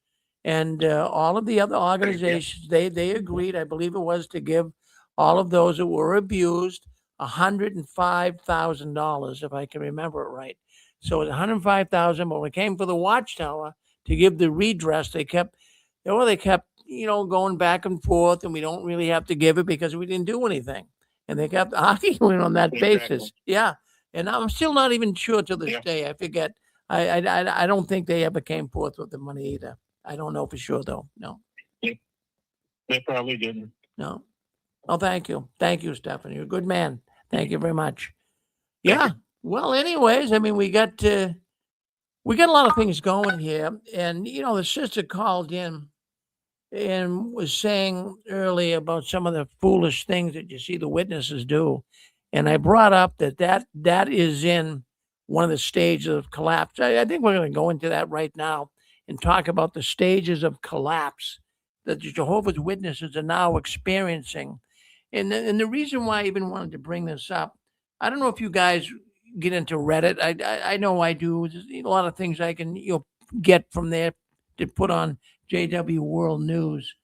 And all of the other organizations, they agreed, I believe it was, to give all of those that were abused $105,000, if I can remember it right. So it was $105,000, but when it came for the Watchtower to give the redress, they kept going back and forth, and we don't really have to give it because we didn't do anything. And they kept arguing on that basis. Yeah. And I'm still not even sure to this day. I forget. I don't think they ever came forth with the money either. I don't know for sure, though. No. They probably didn't. No. Oh, thank you. Thank you, Stephen. You're a good man. Thank you very much. Yeah. Well, anyways, I mean, we got a lot of things going here. And, the sister called in and was saying earlier about some of the foolish things that you see the witnesses do. And I brought up that is in one of the stages of collapse. I think we're going to go into that right now and talk about the stages of collapse that the Jehovah's Witnesses are now experiencing. And the reason why I even wanted to bring this up, I don't know if you guys get into Reddit. I know I do. There's a lot of things I can get from there to put on JW World News.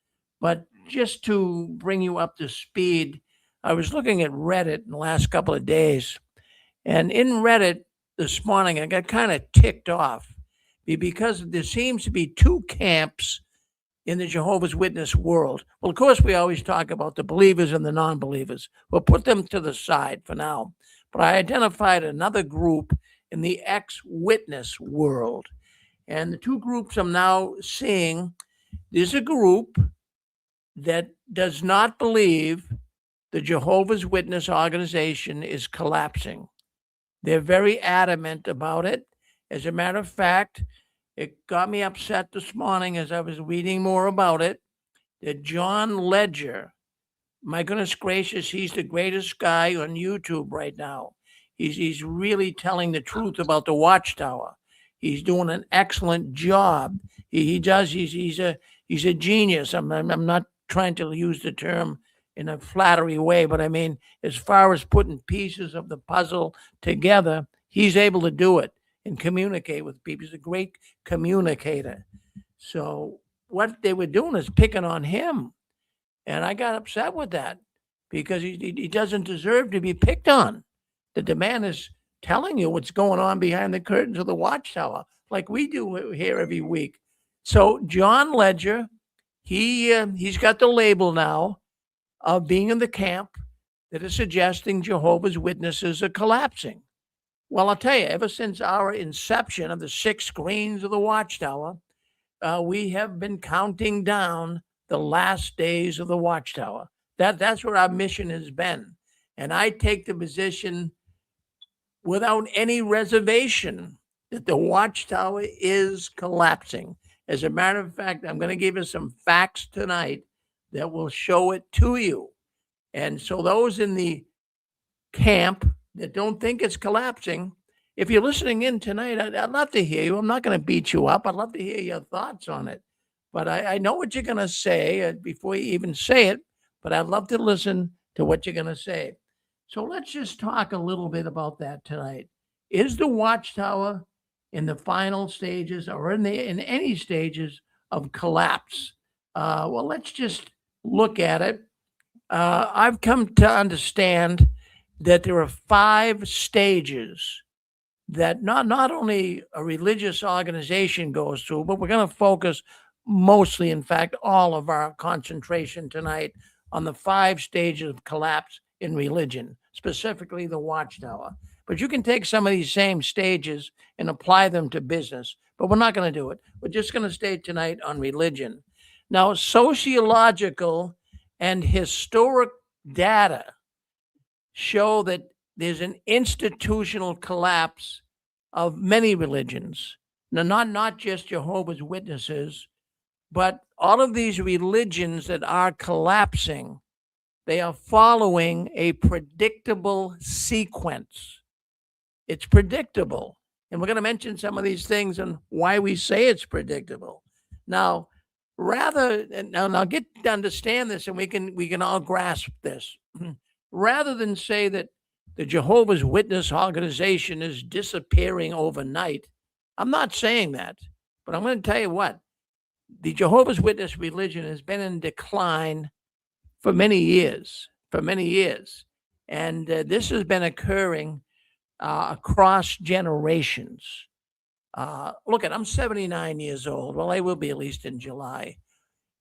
But just to bring you up to speed, I was looking at Reddit in the last couple of days. And in Reddit this morning, I got kind of ticked off because there seems to be two camps in the Jehovah's Witness world. Well, of course, we always talk about the believers and the non-believers. We'll put them to the side for now. But I identified another group in the ex-witness world. And the two groups I'm now seeing, there's a group that does not believe the Jehovah's Witness organization is collapsing. They're very adamant about it. As a matter of fact, it got me upset this morning as I was reading more about it, that John Ledger, my goodness gracious, he's the greatest guy on YouTube right now. He's really telling the truth about the Watchtower. He's doing an excellent job. He's a genius. I'm not trying to use the term in a flattery way, but I mean, as far as putting pieces of the puzzle together, he's able to do it and communicate with people. He's a great communicator. So what they were doing is picking on him. And I got upset with that because he doesn't deserve to be picked on. The man is telling you what's going on behind the curtains of the Watchtower, like we do here every week. So John Ledger, he's got the label now of being in the camp that is suggesting Jehovah's Witnesses are collapsing. Well, I'll tell you, ever since our inception of the 6 screens of the Watchtower, we have been counting down the last days of the Watchtower. That's what our mission has been. And I take the position without any reservation that the Watchtower is collapsing. As a matter of fact, I'm going to give you some facts tonight that will show it to you. And so those in the camp that don't think it's collapsing, if you're listening in tonight, I'd love to hear you. I'm not going to beat you up. I'd love to hear your thoughts on it. But I know what you're going to say before you even say it, but I'd love to listen to what you're going to say. So let's just talk a little bit about that tonight. Is the Watchtower in the final stages or in any stages of collapse? Well, let's just look at it. I've come to understand that there are 5 stages that not only a religious organization goes through, but we're going to focus mostly, in fact, all of our concentration tonight on the 5 stages of collapse in religion, specifically the Watchtower. But you can take some of these same stages and apply them to business, but we're not going to do it. We're just going to stay tonight on religion. Now, sociological and historic data show that there's an institutional collapse of many religions. Now, not just Jehovah's Witnesses, but all of these religions that are collapsing, they are following a predictable sequence. It's predictable. And we're going to mention some of these things and why we say it's predictable. Now, now get to understand this, and we can all grasp this. Rather than say that the Jehovah's Witness organization is disappearing overnight, I'm not saying that, but I'm going to tell you what. The Jehovah's Witness religion has been in decline for many years, And this has been occurring across generations. Look, I'm 79 years old. Well, I will be at least in July.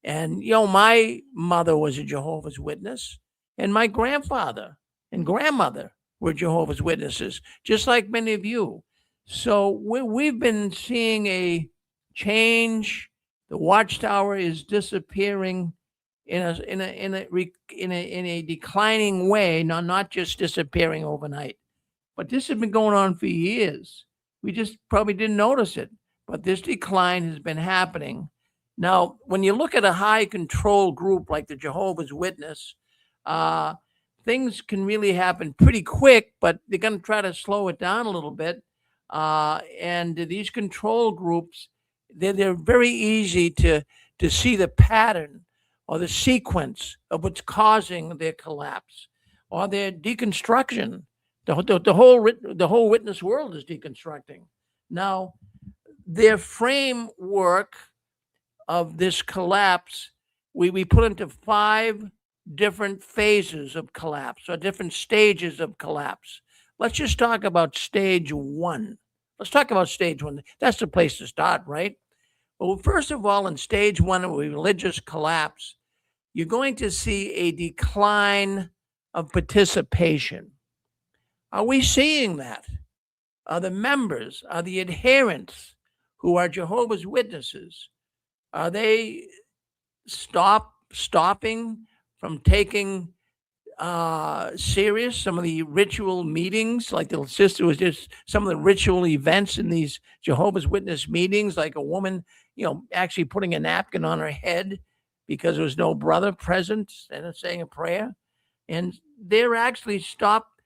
And, my mother was a Jehovah's Witness, and my grandfather and grandmother were Jehovah's Witnesses, just like many of you. So we've been seeing a change. The Watchtower is disappearing in a declining way, not just disappearing overnight. But this has been going on for years. We just probably didn't notice it, but this decline has been happening. Now, when you look at a high control group like the Jehovah's Witness, things can really happen pretty quick, but they're going to try to slow it down a little bit. And these control groups, they're very easy to see the pattern or the sequence of what's causing their collapse or their deconstruction. The whole witness world is deconstructing. Now, their framework of this collapse, we put into 5 different phases of collapse or different stages of collapse. Let's just talk about stage 1. Let's talk about stage 1. That's the place to start, right? Well, first of all, in stage 1 of religious collapse, you're going to see a decline of participation. Are we seeing that? Are the members, are the adherents who are Jehovah's Witnesses, are they stopping from taking serious some of the ritual meetings, like the sister was just some of the ritual events in these Jehovah's Witness meetings, like a woman, actually putting a napkin on her head because there was no brother present and saying a prayer. And they're actually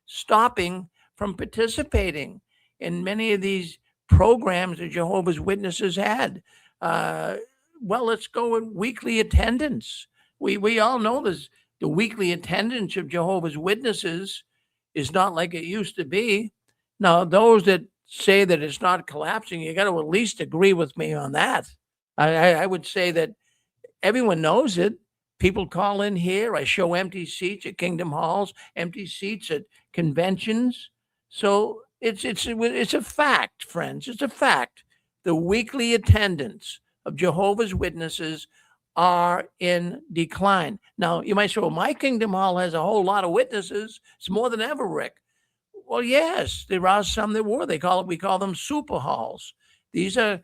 stopping from participating in many of these programs that Jehovah's Witnesses had. Well, let's go with weekly attendance. We all know this. The weekly attendance of Jehovah's Witnesses is not like it used to be. Now, those that say that it's not collapsing, you got to at least agree with me on that. I would say that everyone knows it. People call in here. I show empty seats at Kingdom Halls, empty seats at conventions. So it's a fact, friends. It's a fact. The weekly attendance of Jehovah's Witnesses are in decline. Now, you might say, well, my Kingdom Hall has a whole lot of witnesses. It's more than ever, Rick. Well, yes, there are some that were. We call them super halls. These are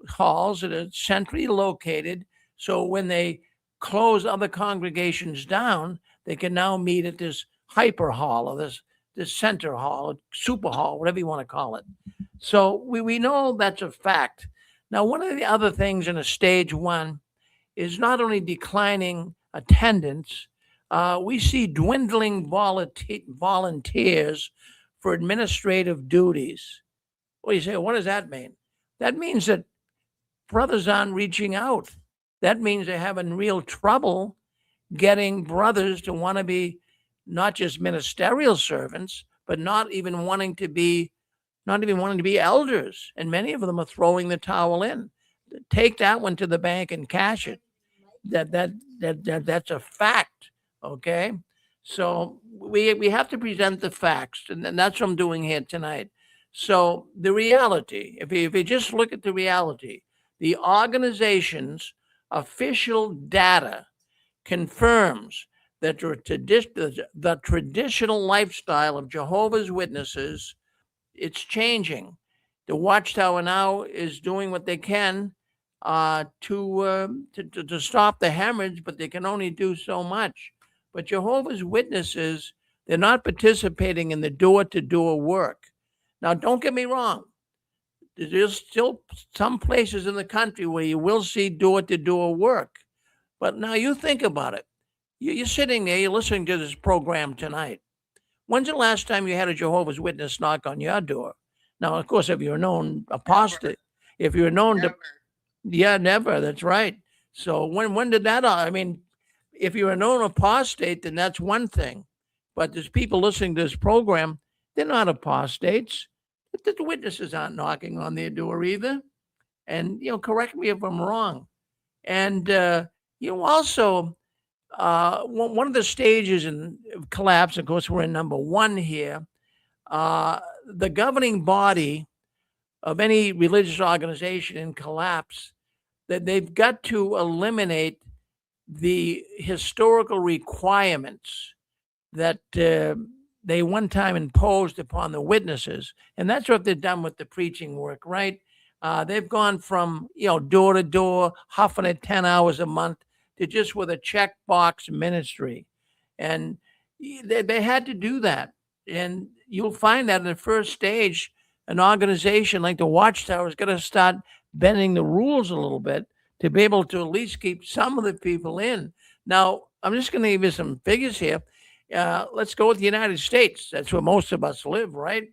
halls that are centrally located. So when they close other congregations down, they can now meet at this hyper hall or this center hall, super hall, whatever you want to call it. So we know that's a fact. Now, one of the other things in a stage one is not only declining attendance, we see dwindling volunteers for administrative duties. Well, you say, what does that mean? That means that brothers aren't reaching out. That means they're having real trouble getting brothers to want to be not just ministerial servants, but not even wanting to be elders. And many of them are throwing the towel in. Take that one to the bank and cash it. That's a fact. Okay. So we have to present the facts, and that's what I'm doing here tonight. So the reality, if you just look at the reality, the organization's official data confirms that the traditional lifestyle of Jehovah's Witnesses, it's changing. The Watchtower now is doing what they can to stop the hemorrhage, but they can only do so much. But Jehovah's Witnesses, they're not participating in the door-to-door work. Now, don't get me wrong. There's still some places in the country where you will see door-to-door work. But now you think about it. You're sitting there, you're listening to this program tonight. When's the last time you had a Jehovah's Witness knock on your door? Now, of course, if you're a known apostate, if you're known to, yeah, never. That's right. So when did that? I mean, if you're a known apostate, then that's one thing. But there's people listening to this program, they're not apostates. The witnesses aren't knocking on their door either. And, correct me if I'm wrong. And, also, one of the stages in collapse, of course, we're in number one here. The governing body of any religious organization in collapse, that they've got to eliminate the historical requirements that they one time imposed upon the witnesses. And that's what they've done with the preaching work, right? They've gone from, door to door, huffing at 10 hours a month to just with a checkbox ministry. And they had to do that. And you'll find that in the first stage, an organization like the Watchtower is going to start bending the rules a little bit to be able to at least keep some of the people in. Now, I'm just going to give you some figures here. Let's go with the United States. That's where most of us live, right?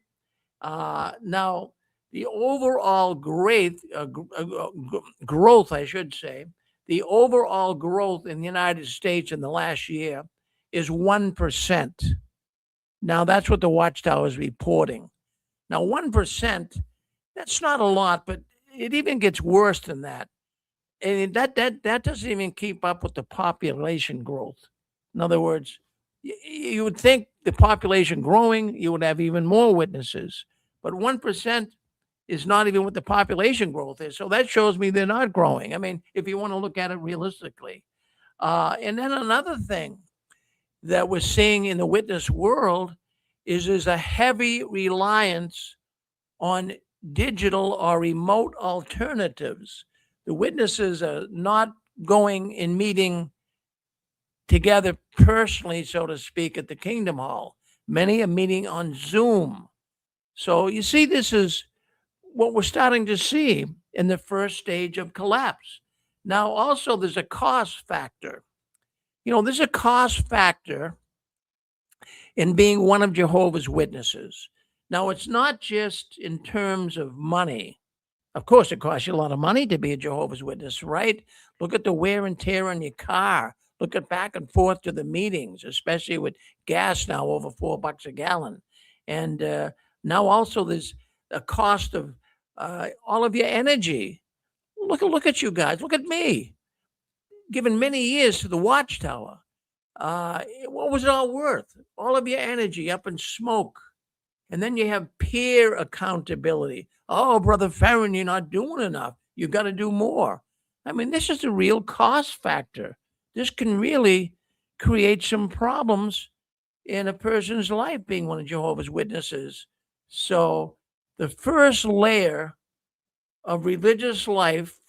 Now, the overall growth, I should say, the overall growth in the United States in the last year is 1%. Now, that's what the Watchtower is reporting. Now, 1%, that's not a lot, but it even gets worse than that. And that doesn't even keep up with the population growth. In other words, you would think the population growing, you would have even more witnesses. But 1% is not even what the population growth is. So that shows me they're not growing. I mean, if you want to look at it realistically. And then another thing that we're seeing in the witness world is there's a heavy reliance on digital or remote alternatives. The witnesses are not going and meeting together personally, so to speak, at the Kingdom Hall. Many are meeting on Zoom. So you see, this is what we're starting to see in the first stage of collapse. Now, also, there's a cost factor. There's a cost factor in being one of Jehovah's Witnesses. Now, it's not just in terms of money. Of course, it costs you a lot of money to be a Jehovah's Witness, right? Look at the wear and tear on your car. Look at back and forth to the meetings, especially with gas now over $4 a gallon. And Now also there's a cost of all of your energy. Look at you guys. Look at me. Given many years to the Watchtower. What was it all worth? All of your energy up in smoke. And then you have peer accountability. Oh, Brother Farron, you're not doing enough. You got to do more. I mean, this is a real cost factor. This can really create some problems in a person's life being one of Jehovah's Witnesses. So the first layer of religious life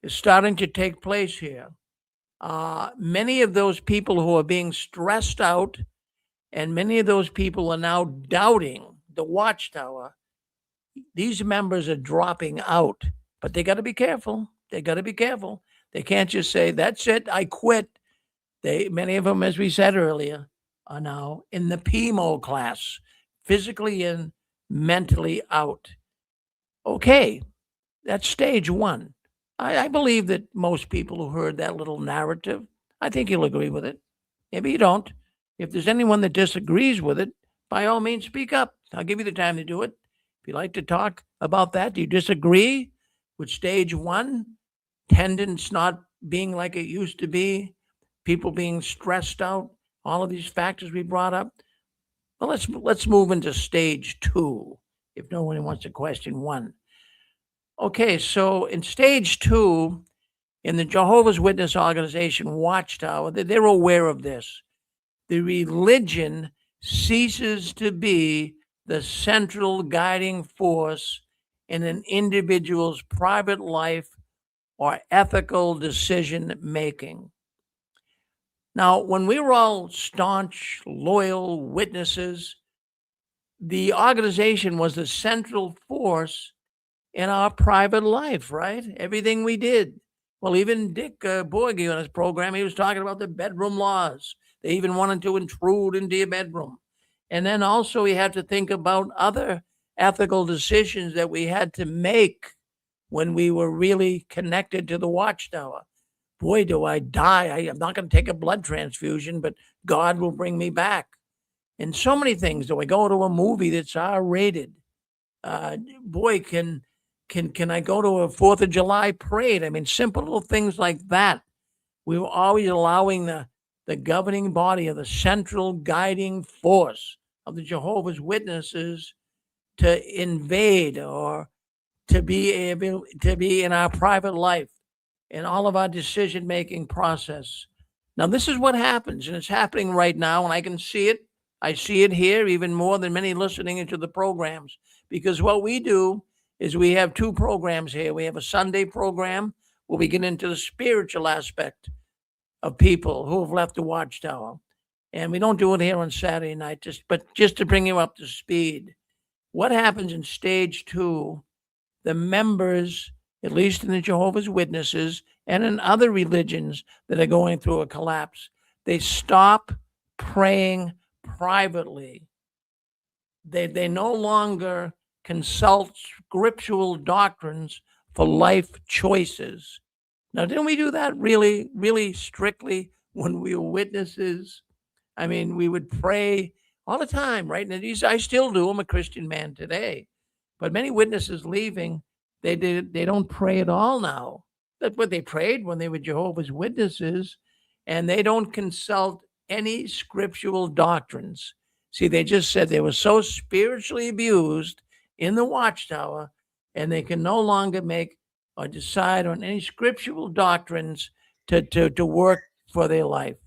is starting to take place here. Many of those people who are being stressed out, and many of those people are now doubting the Watchtower. These members are dropping out, but they got to be careful. They got to be careful. They can't just say, "That's it, I quit." Many of them, as we said earlier, are now in the PMO class, physically and mentally out. Okay, that's stage one. I believe that most people who heard that little narrative, I think you'll agree with it. Maybe you don't. If there's anyone that disagrees with it, by all means, speak up. I'll give you the time to do it. If you'd like to talk about that, do you disagree with stage one? Attendance not being like it used to be, people being stressed out, all of these factors we brought up. Well, let's move into stage two, if no one wants to question one. Okay, so in stage two, in the Jehovah's Witness organization Watchtower, they're aware of this. The religion ceases to be the central guiding force in an individual's private life or ethical decision making. Now, when we were all staunch, loyal witnesses, the organization was the central force in our private life, right? Everything we did. Well, even Dick Borgie on his program, he was talking about the bedroom laws. They even wanted to intrude into your bedroom. And then also we had to think about other ethical decisions that we had to make when we were really connected to the Watchtower. Boy, do I die. I'm not going to take a blood transfusion, but God will bring me back. And so many things. Do I go to a movie that's R-rated? Boy, can I go to a 4th of July parade? I mean, simple little things like that. We were always allowing the governing body of the central guiding force of the Jehovah's Witnesses to invade or to be able to be in our private life, in all of our decision-making process. Now, this is what happens, and it's happening right now, and I can see it. I see it here even more than many listening into the programs, because what we do is we have two programs here. We have a Sunday program where we get into the spiritual aspect of people who have left the Watchtower. And we don't do it here on Saturday night, just to bring you up to speed. What happens in stage two, the members, at least in the Jehovah's Witnesses and in other religions that are going through a collapse, they stop praying privately. They no longer consult scriptural doctrines for life choices. Now, didn't we do that really, really strictly when we were witnesses? I mean, we would pray all the time, right? And I still do. I'm a Christian man today. But many witnesses leaving, they don't pray at all now. That's what they prayed when they were Jehovah's Witnesses, and they don't consult any scriptural doctrines. See, they just said they were so spiritually abused in the Watchtower, and they can no longer make or decide on any scriptural doctrines to work for their life.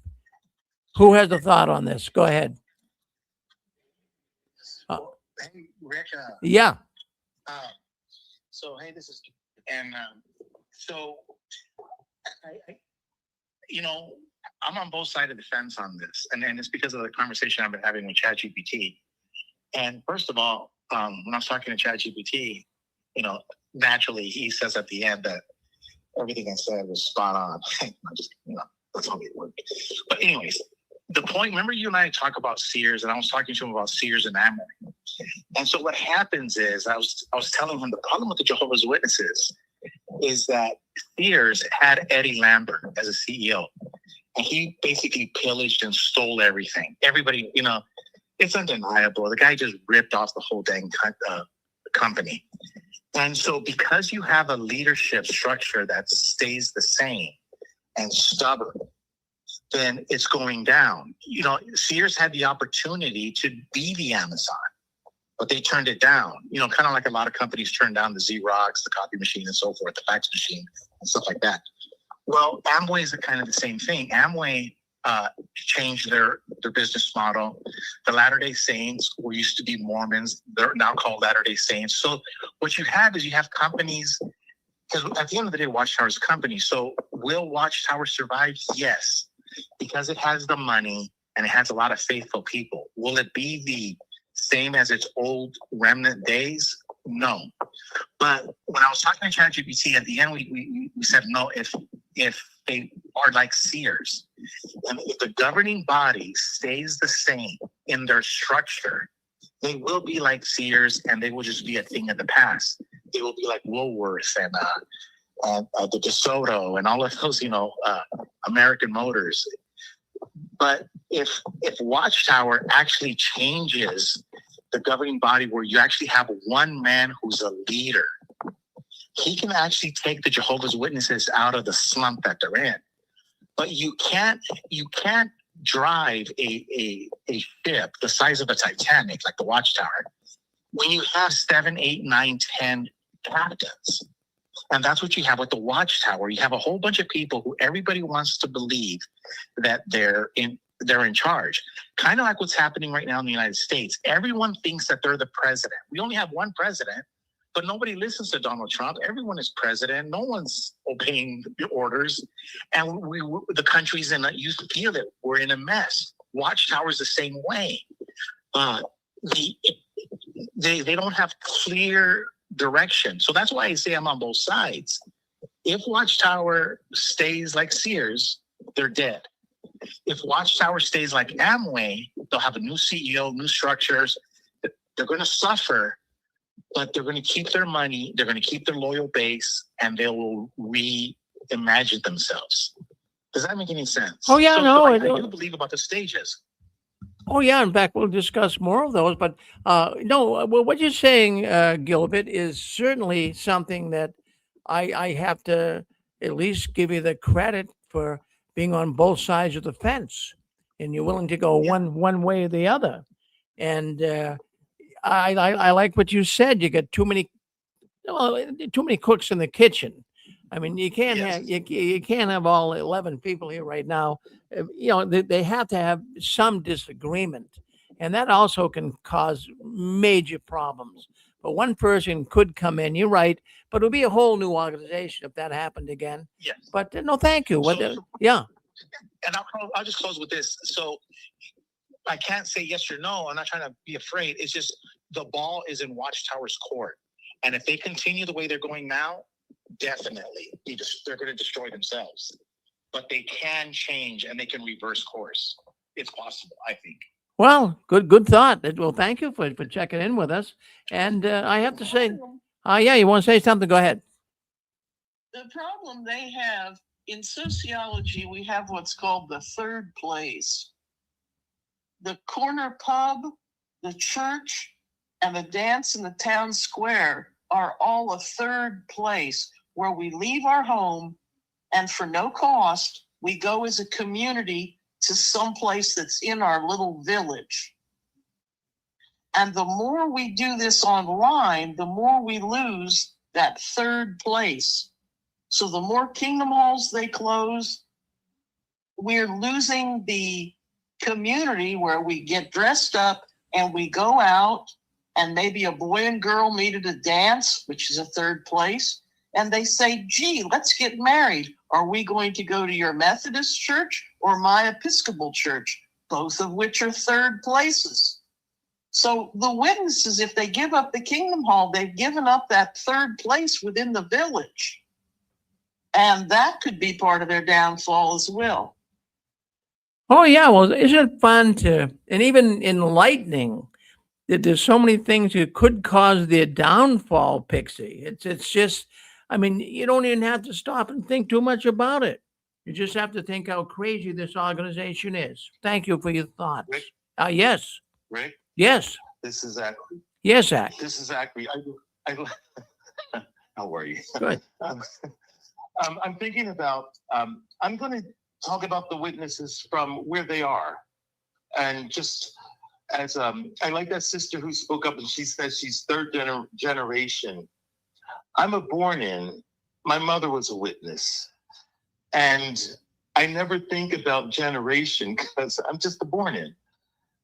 Who has a thought on this? Go ahead. Hey, Rick. Yeah. So, hey, this is, and so, I'm on both sides of the fence on this, and it's because of the conversation I've been having with ChatGPT. And first of all, when I was talking to ChatGPT, naturally he says at the end that everything I said was spot on. That's how it worked. But anyways, the point, remember you and I talk about seers, and I was talking to him about seers and Ammon. And so what happens is I was telling him the problem with the Jehovah's Witnesses is that seers had Eddie Lambert as a CEO. And he basically pillaged and stole everything. Everybody, it's undeniable. The guy just ripped off the whole dang company. And so because you have a leadership structure that stays the same and stubborn, then it's going down. You know, Sears had the opportunity to be the Amazon, but they turned it down. You know, kind of like a lot of companies turned down the Xerox, the copy machine and so forth, the fax machine and stuff like that. Well, Amway is kind of the same thing. Amway changed their business model. The Latter-day Saints were used to be Mormons. They're now called Latter-day Saints. So what you have is you have companies, because at the end of the day, Watchtower is a company. So will Watchtower survive? Yes, because it has the money and it has a lot of faithful people. Will it be the same as its old remnant days? No. But when I was talking to ChatGPT at the end, we said, no, if they are like Sears, and if the governing body stays the same in their structure, they will be like Sears, and they will just be a thing of the past. They will be like Woolworths and the DeSoto and all of those, American Motors. But if Watchtower actually changes the governing body, where you actually have one man who's a leader, he can actually take the Jehovah's Witnesses out of the slump that they're in. But you can't drive a ship the size of a Titanic, like the Watchtower, when you have 7, 8, 9, 10 captains. And that's what you have with the Watchtower. You have a whole bunch of people who everybody wants to believe that they're in charge. Kind of like what's happening right now in the United States. Everyone thinks that they're the president. We only have one president, but nobody listens to Donald Trump. Everyone is president. No one's obeying the orders. And the country's you feel it. We're in a mess. Watchtower is the same way. They don't have clear direction. So that's why I say I'm on both sides. If Watchtower stays like Sears, they're dead. If Watchtower stays like Amway, they'll have a new CEO, new structures. They're going to suffer, but they're going to keep their money. They're going to keep their loyal base, and they will reimagine themselves. Does that make any sense? Oh, yeah, I do believe about the stages. Oh, yeah. In fact, we'll discuss more of those. But no, well, what you're saying, Gilbert, is certainly something that I have to at least give you the credit for being on both sides of the fence, and you're willing to go one way or the other. And I like what you said. You got too many cooks in the kitchen. I mean, you can't have you can't have all 11 people here right now. They have to have some disagreement, and that also can cause major problems. But one person could come in. You're right, but it'll be a whole new organization if that happened again. Yes. But no, thank you. Yeah. And I'll just close with this. So I can't say yes or no. I'm not trying to be afraid. It's just the ball is in Watchtower's court, and if they continue the way they're going now, definitely they're going to destroy themselves. But they can change and they can reverse course. It's possible, I think. Well, good thought. Well, thank you for checking in with us. And I have to say, you want to say something? Go ahead. The problem they have in sociology, we have what's called the third place. The corner pub, the church, and the dance in the town square are all a third place where we leave our home, and for no cost, we go as a community to some place that's in our little village. And the more we do this online, the more we lose that third place. So the more Kingdom Halls they close, we're losing the community where we get dressed up and we go out, and maybe a boy and girl meet at a dance, which is a third place. And they say, gee, let's get married. Are we going to go to your Methodist church or my Episcopal church? Both of which are third places. So the witnesses, if they give up the Kingdom Hall, they've given up that third place within the village. And that could be part of their downfall as well. Oh, yeah. Well, isn't it fun and even enlightening that there's so many things that could cause their downfall, Pixie? It's just, I mean, you don't even have to stop and think too much about it. You just have to think how crazy this organization is. Thank you for your thoughts. Rick? Yes. Rick, Yes. this is Zachary. Yes, Zach. This is Zachary. How are you? Good. I'm thinking about, I'm going to talk about the witnesses from where they are. And just as, I like that sister who spoke up and she said she's third generation. I'm a born in, my mother was a witness. And I never think about generation because I'm just a born in.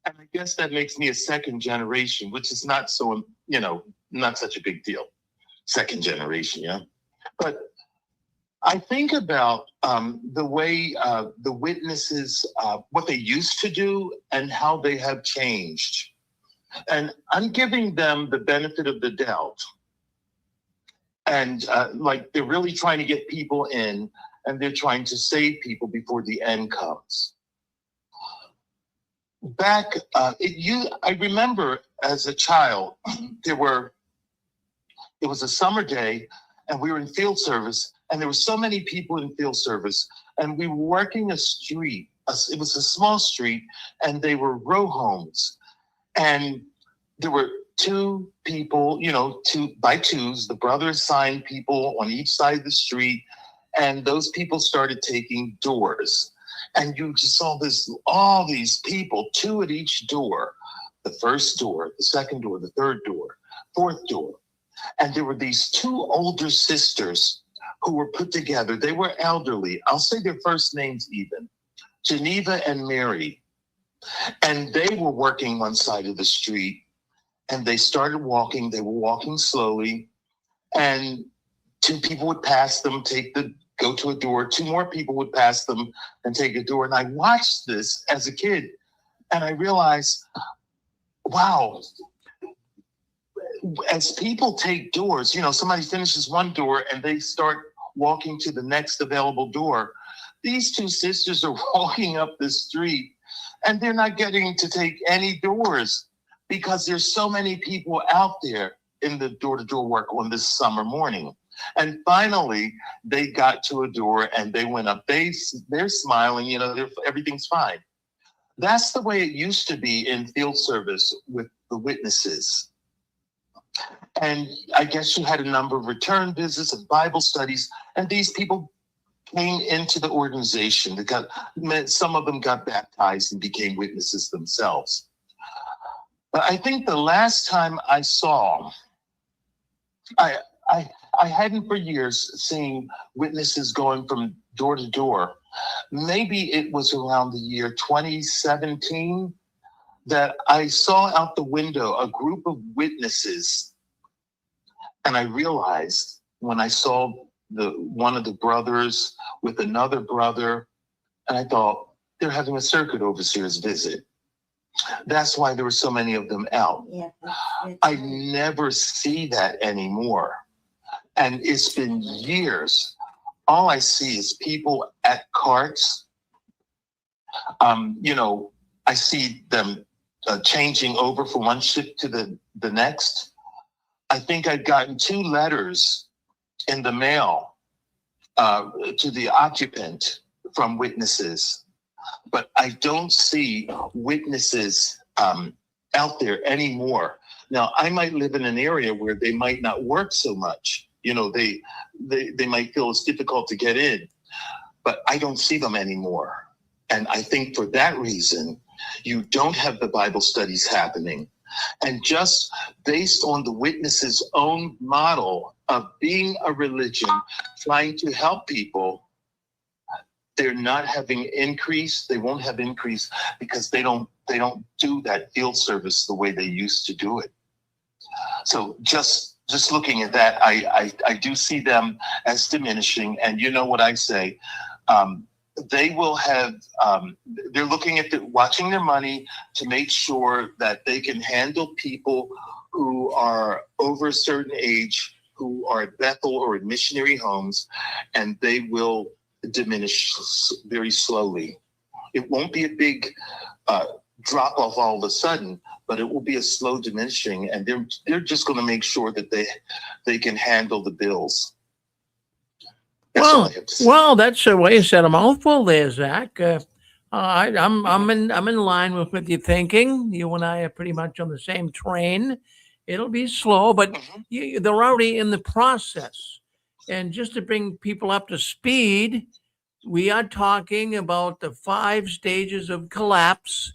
And I guess that makes me a second generation, which is not so, not such a big deal. Second generation, yeah. But I think about the way the witnesses, what they used to do and how they have changed. And I'm giving them the benefit of the doubt. And like they're really trying to get people in and they're trying to save people before the end comes. Back, I remember as a child, it was a summer day and we were in field service and there were so many people in field service and we were working a street. It was a small street and they were row homes. And there were two people, two by twos, the brothers assigned people on each side of the street. And those people started taking doors. And you just saw all these people, two at each door, the first door, the second door, the third door, fourth door. And there were these two older sisters who were put together. They were elderly. I'll say their first names even, Geneva and Mary. And they were working one side of the street and they started walking. They were walking slowly and two people would pass them, go to a door. Two more people would pass them and take a door. And I watched this as a kid and I realized, wow, as people take doors, somebody finishes one door and they start walking to the next available door. These two sisters are walking up the street and they're not getting to take any doors because there's so many people out there in the door-to-door work on this summer morning. And finally, they got to a door and they went up. They're smiling, everything's fine. That's the way it used to be in field service with the witnesses. And I guess you had a number of return visits and Bible studies, and these people came into the organization. Some of them got baptized and became witnesses themselves. But I think the last time I saw, I hadn't for years seen witnesses going from door to door. Maybe it was around the year 2017 that I saw out the window a group of witnesses. And I realized when I saw one of the brothers with another brother, and I thought, they're having a circuit overseer's visit. That's why there were so many of them out. Yeah, I never see that anymore. And it's been years. All I see is people at carts. I see them changing over from one shift to the next. I think I've gotten 2 letters in the mail to the occupant from witnesses, but I don't see witnesses out there anymore. Now, I might live in an area where they might not work so much. They might feel it's difficult to get in, but I don't see them anymore. And I think for that reason, you don't have the Bible studies happening. And just based on the witnesses' own model of being a religion, trying to help people, they're not having increase. They won't have increase because they don't do that field service the way they used to do it. So just looking at that, I do see them as diminishing. And you know what I say, they will have, they're looking at watching their money to make sure that they can handle people who are over a certain age, who are at Bethel or in missionary homes, and they will diminish very slowly. It won't be a big drop off all of a sudden, but it will be a slow diminishing, and they're just going to make sure that they can handle the bills. That's all I have to say. Well, that's a way you said a mouthful there, Zach. I'm in line with what you're thinking. You and I are pretty much on the same train. It'll be slow, but they're already in the process. And just to bring people up to speed, we are talking about the 5 stages of collapse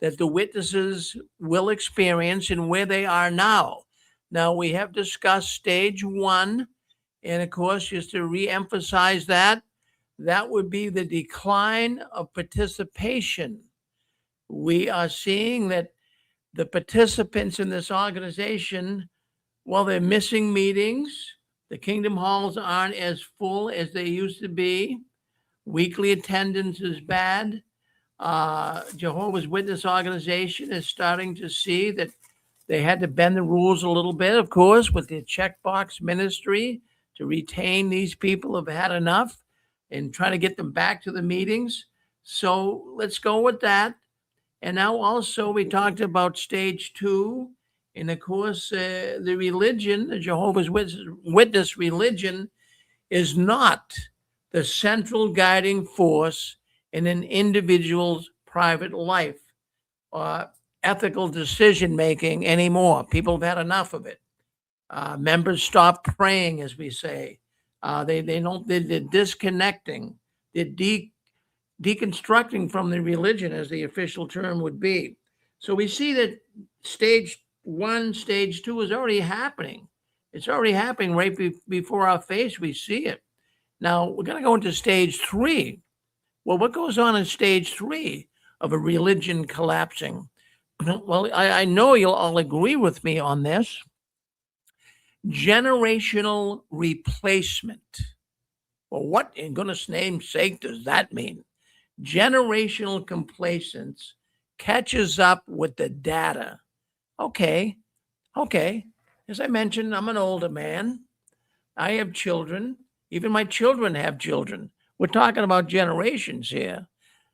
that the witnesses will experience and where they are now. Now, we have discussed stage 1, and of course, just to re-emphasize that, that would be the decline of participation. We are seeing that the participants in this organization, well, they're missing meetings. The Kingdom Halls aren't as full as they used to be. Weekly attendance is bad. Jehovah's Witness organization is starting to see that they had to bend the rules a little bit, of course, with their checkbox ministry to retain these people who've had enough and try to get them back to the meetings. So let's go with that. And now also we talked about stage 2. And of course, the religion, the Jehovah's Witness religion, is not the central guiding force in an individual's private life or ethical decision making anymore. People have had enough of it. Members stop praying, as we say. They're disconnecting. They're deconstructing from the religion, as the official term would be. So we see that stage 1, stage 2 is already happening. It's already happening right before our face. We see it. Now we're going to go into stage 3. Well, what goes on in stage 3 of a religion collapsing? Well, I know you'll all agree with me on this. Generational replacement. Well, what in goodness name's sake does that mean? Generational complacence catches up with the data. Okay. As I mentioned, I'm an older man. I have children. Even my children have children. We're talking about generations here.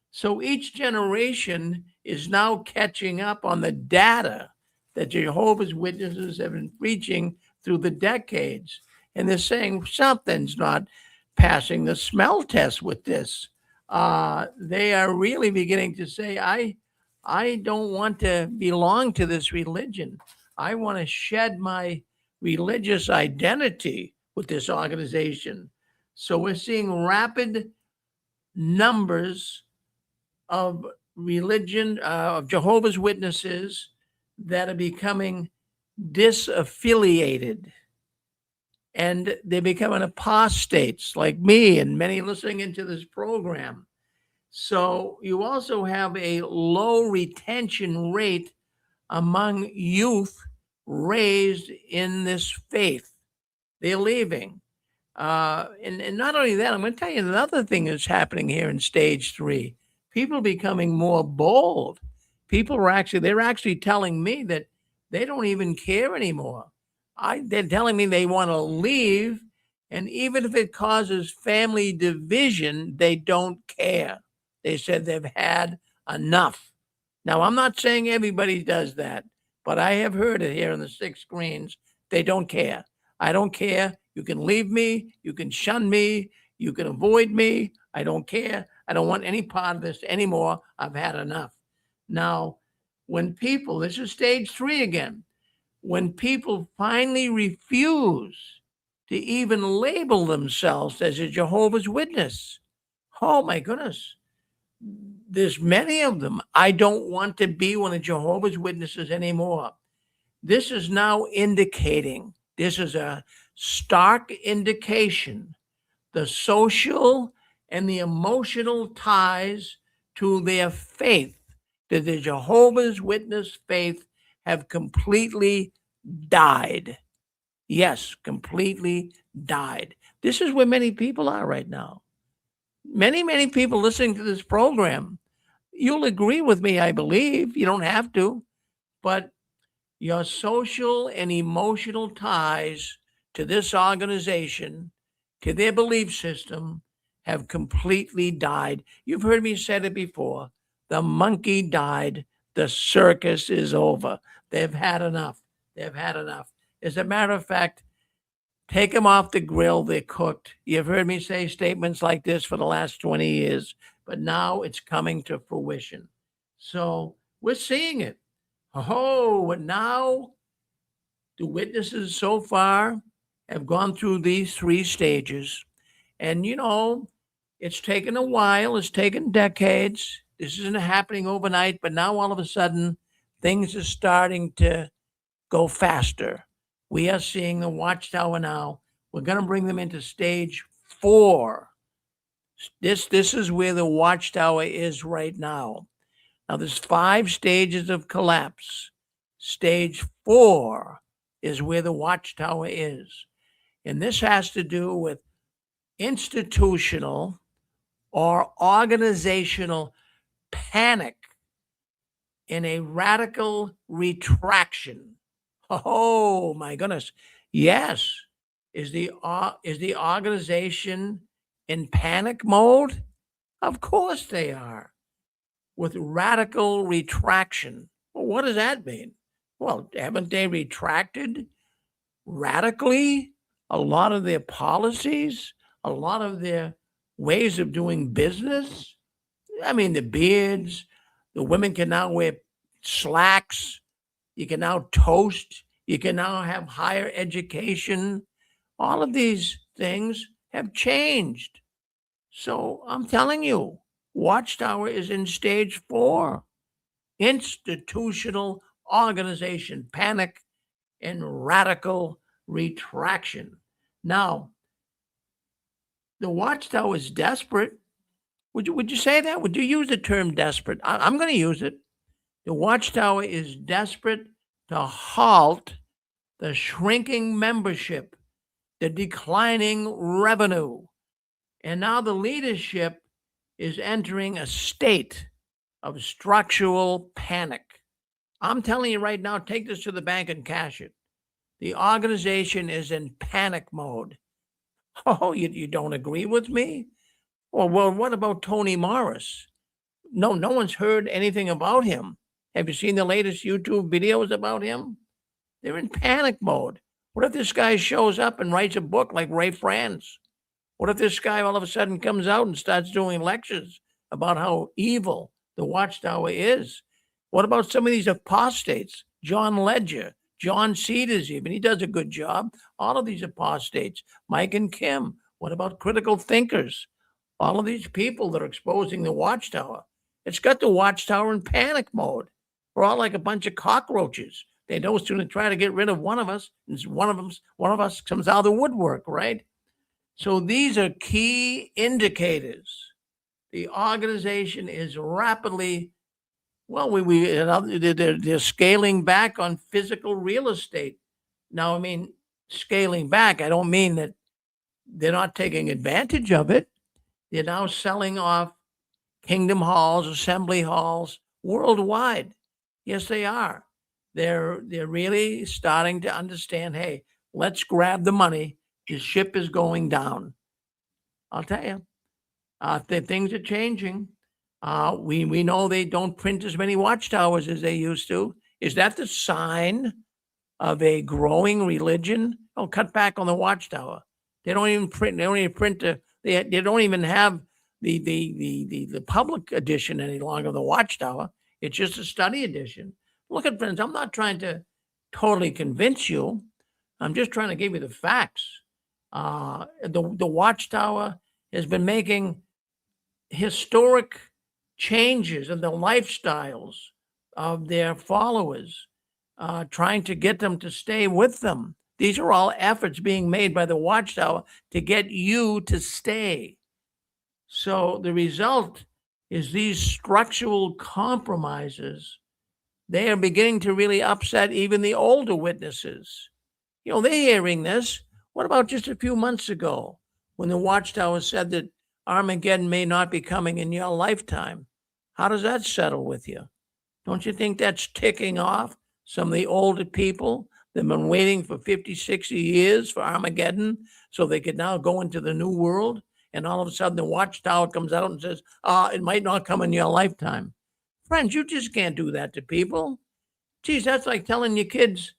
So each generation is now catching up on the data that Jehovah's Witnesses have been preaching through the decades. And they're saying something's not passing the smell test with this. They are really beginning to say, I don't want to belong to this religion. I want to shed my religious identity with this organization. So we're seeing rapid numbers of religion, of Jehovah's Witnesses that are becoming disaffiliated. And they're becoming apostates like me and many listening into this program. So you also have a low retention rate among youth raised in this faith. They're leaving. And not only that, I'm going to tell you another thing that's happening here in stage 3. People are becoming more bold. They're actually telling me that they don't even care anymore. They're telling me they want to leave. And even if it causes family division, they don't care. They said they've had enough. Now, I'm not saying everybody does that, but I have heard it here in the 6 screens. They don't care. I don't care. You can leave me. You can shun me. You can avoid me. I don't care. I don't want any part of this anymore. I've had enough. Now, this is stage 3 again, when people finally refuse to even label themselves as a Jehovah's Witness. Oh my goodness. There's many of them. I don't want to be one of Jehovah's Witnesses anymore. This is now indicating, this is a stark indication, the social and the emotional ties to their faith, to the Jehovah's Witness faith, have completely died. Yes, completely died. This is where many people are right now. Many people listening to this program, you'll agree with me, I believe. You don't have to, but your social and emotional ties to this organization, to their belief system, have completely died. You've heard me say it before. The monkey died. The circus is over. They've had enough. As a matter of fact, take them off the grill. They're cooked. You've heard me say statements like this for the last 20 years. but now it's coming to fruition. So we're seeing it. Oh, and now the witnesses so far have gone through these 3 stages. And, it's taken a while, it's taken decades. This isn't happening overnight, but now all of a sudden, things are starting to go faster. We are seeing the Watchtower now. We're going to bring them into stage 4. This is where the Watchtower is right now. Now, there's 5 stages of collapse. Stage 4 is where the Watchtower is. And this has to do with institutional or organizational panic in a radical retraction. Oh my goodness. Yes. Is the organization in panic mode? Of course they are. With radical retraction. Well, what does that mean? Well, haven't they retracted radically a lot of their policies, a lot of their ways of doing business? I mean, the beards, the women can now wear slacks, you can now toast, you can now have higher education. All of these things have changed. So I'm telling you, Watchtower is in stage 4. Institutional organization, panic, and radical retraction. Now, the Watchtower is desperate. Would you say that? Would you use the term desperate? I'm going to use it. The Watchtower is desperate to halt the shrinking membership, the declining revenue. And now the leadership is entering a state of structural panic. I'm telling you right now, take this to the bank and cash it. The organization is in panic mode. Oh, you don't agree with me? Well, what about Tony Morris? No one's heard anything about him. Have you seen the latest YouTube videos about him? They're in panic mode. What if this guy shows up and writes a book like Ray Franz? What if this guy all of a sudden comes out and starts doing lectures about how evil the Watchtower is? What about some of these apostates? John Ledger, John Cedars even. He does a good job. All of these apostates, Mike and Kim. What about critical thinkers? All of these people that are exposing the Watchtower. It's got the Watchtower in panic mode. We're all like a bunch of cockroaches. They know soon to try to get rid of one of us, and one of us comes out of the woodwork, right? So these are key indicators. The organization is rapidly, they're scaling back on physical real estate. Now, I mean, scaling back, I don't mean that they're not taking advantage of it. They're now selling off Kingdom Halls, Assembly Halls worldwide. Yes, they are. They're really starting to understand, hey, let's grab the money. The ship is going down. I'll tell you, things are changing. We know they don't print as many Watchtowers as they used to. Is that the sign of a growing religion? Oh, cut back on the Watchtower. They don't even print. They don't even print. They don't even have the public edition any longer. The Watchtower. It's just a study edition. Look at friends. I'm not trying to totally convince you. I'm just trying to give you the facts. The Watchtower has been making historic changes in the lifestyles of their followers, trying to get them to stay with them. These are all efforts being made by the Watchtower to get you to stay. So the result is these structural compromises, they are beginning to really upset even the older witnesses. They're hearing this. What about just a few months ago when the Watchtower said that Armageddon may not be coming in your lifetime? How does that settle with you? Don't you think that's ticking off some of the older people that have been waiting for 50, 60 years for Armageddon so they could now go into the new world? And all of a sudden the Watchtower comes out and says, it might not come in your lifetime. Friends, you just can't do that to people. Geez, that's like telling your kids,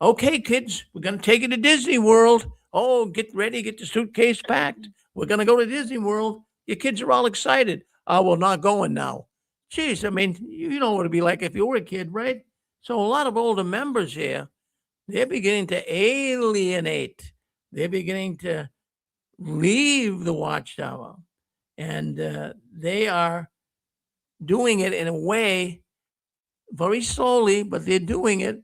okay, kids, we're going to take you to Disney World. Oh, get ready, get the suitcase packed. We're going to go to Disney World. Your kids are all excited. Oh, well, not going now. Geez, I mean, you know what it'd be like if you were a kid, right? So a lot of older members here, they're beginning to alienate. They're beginning to leave the Watchtower, and they are doing it in a way very slowly, but they're doing it.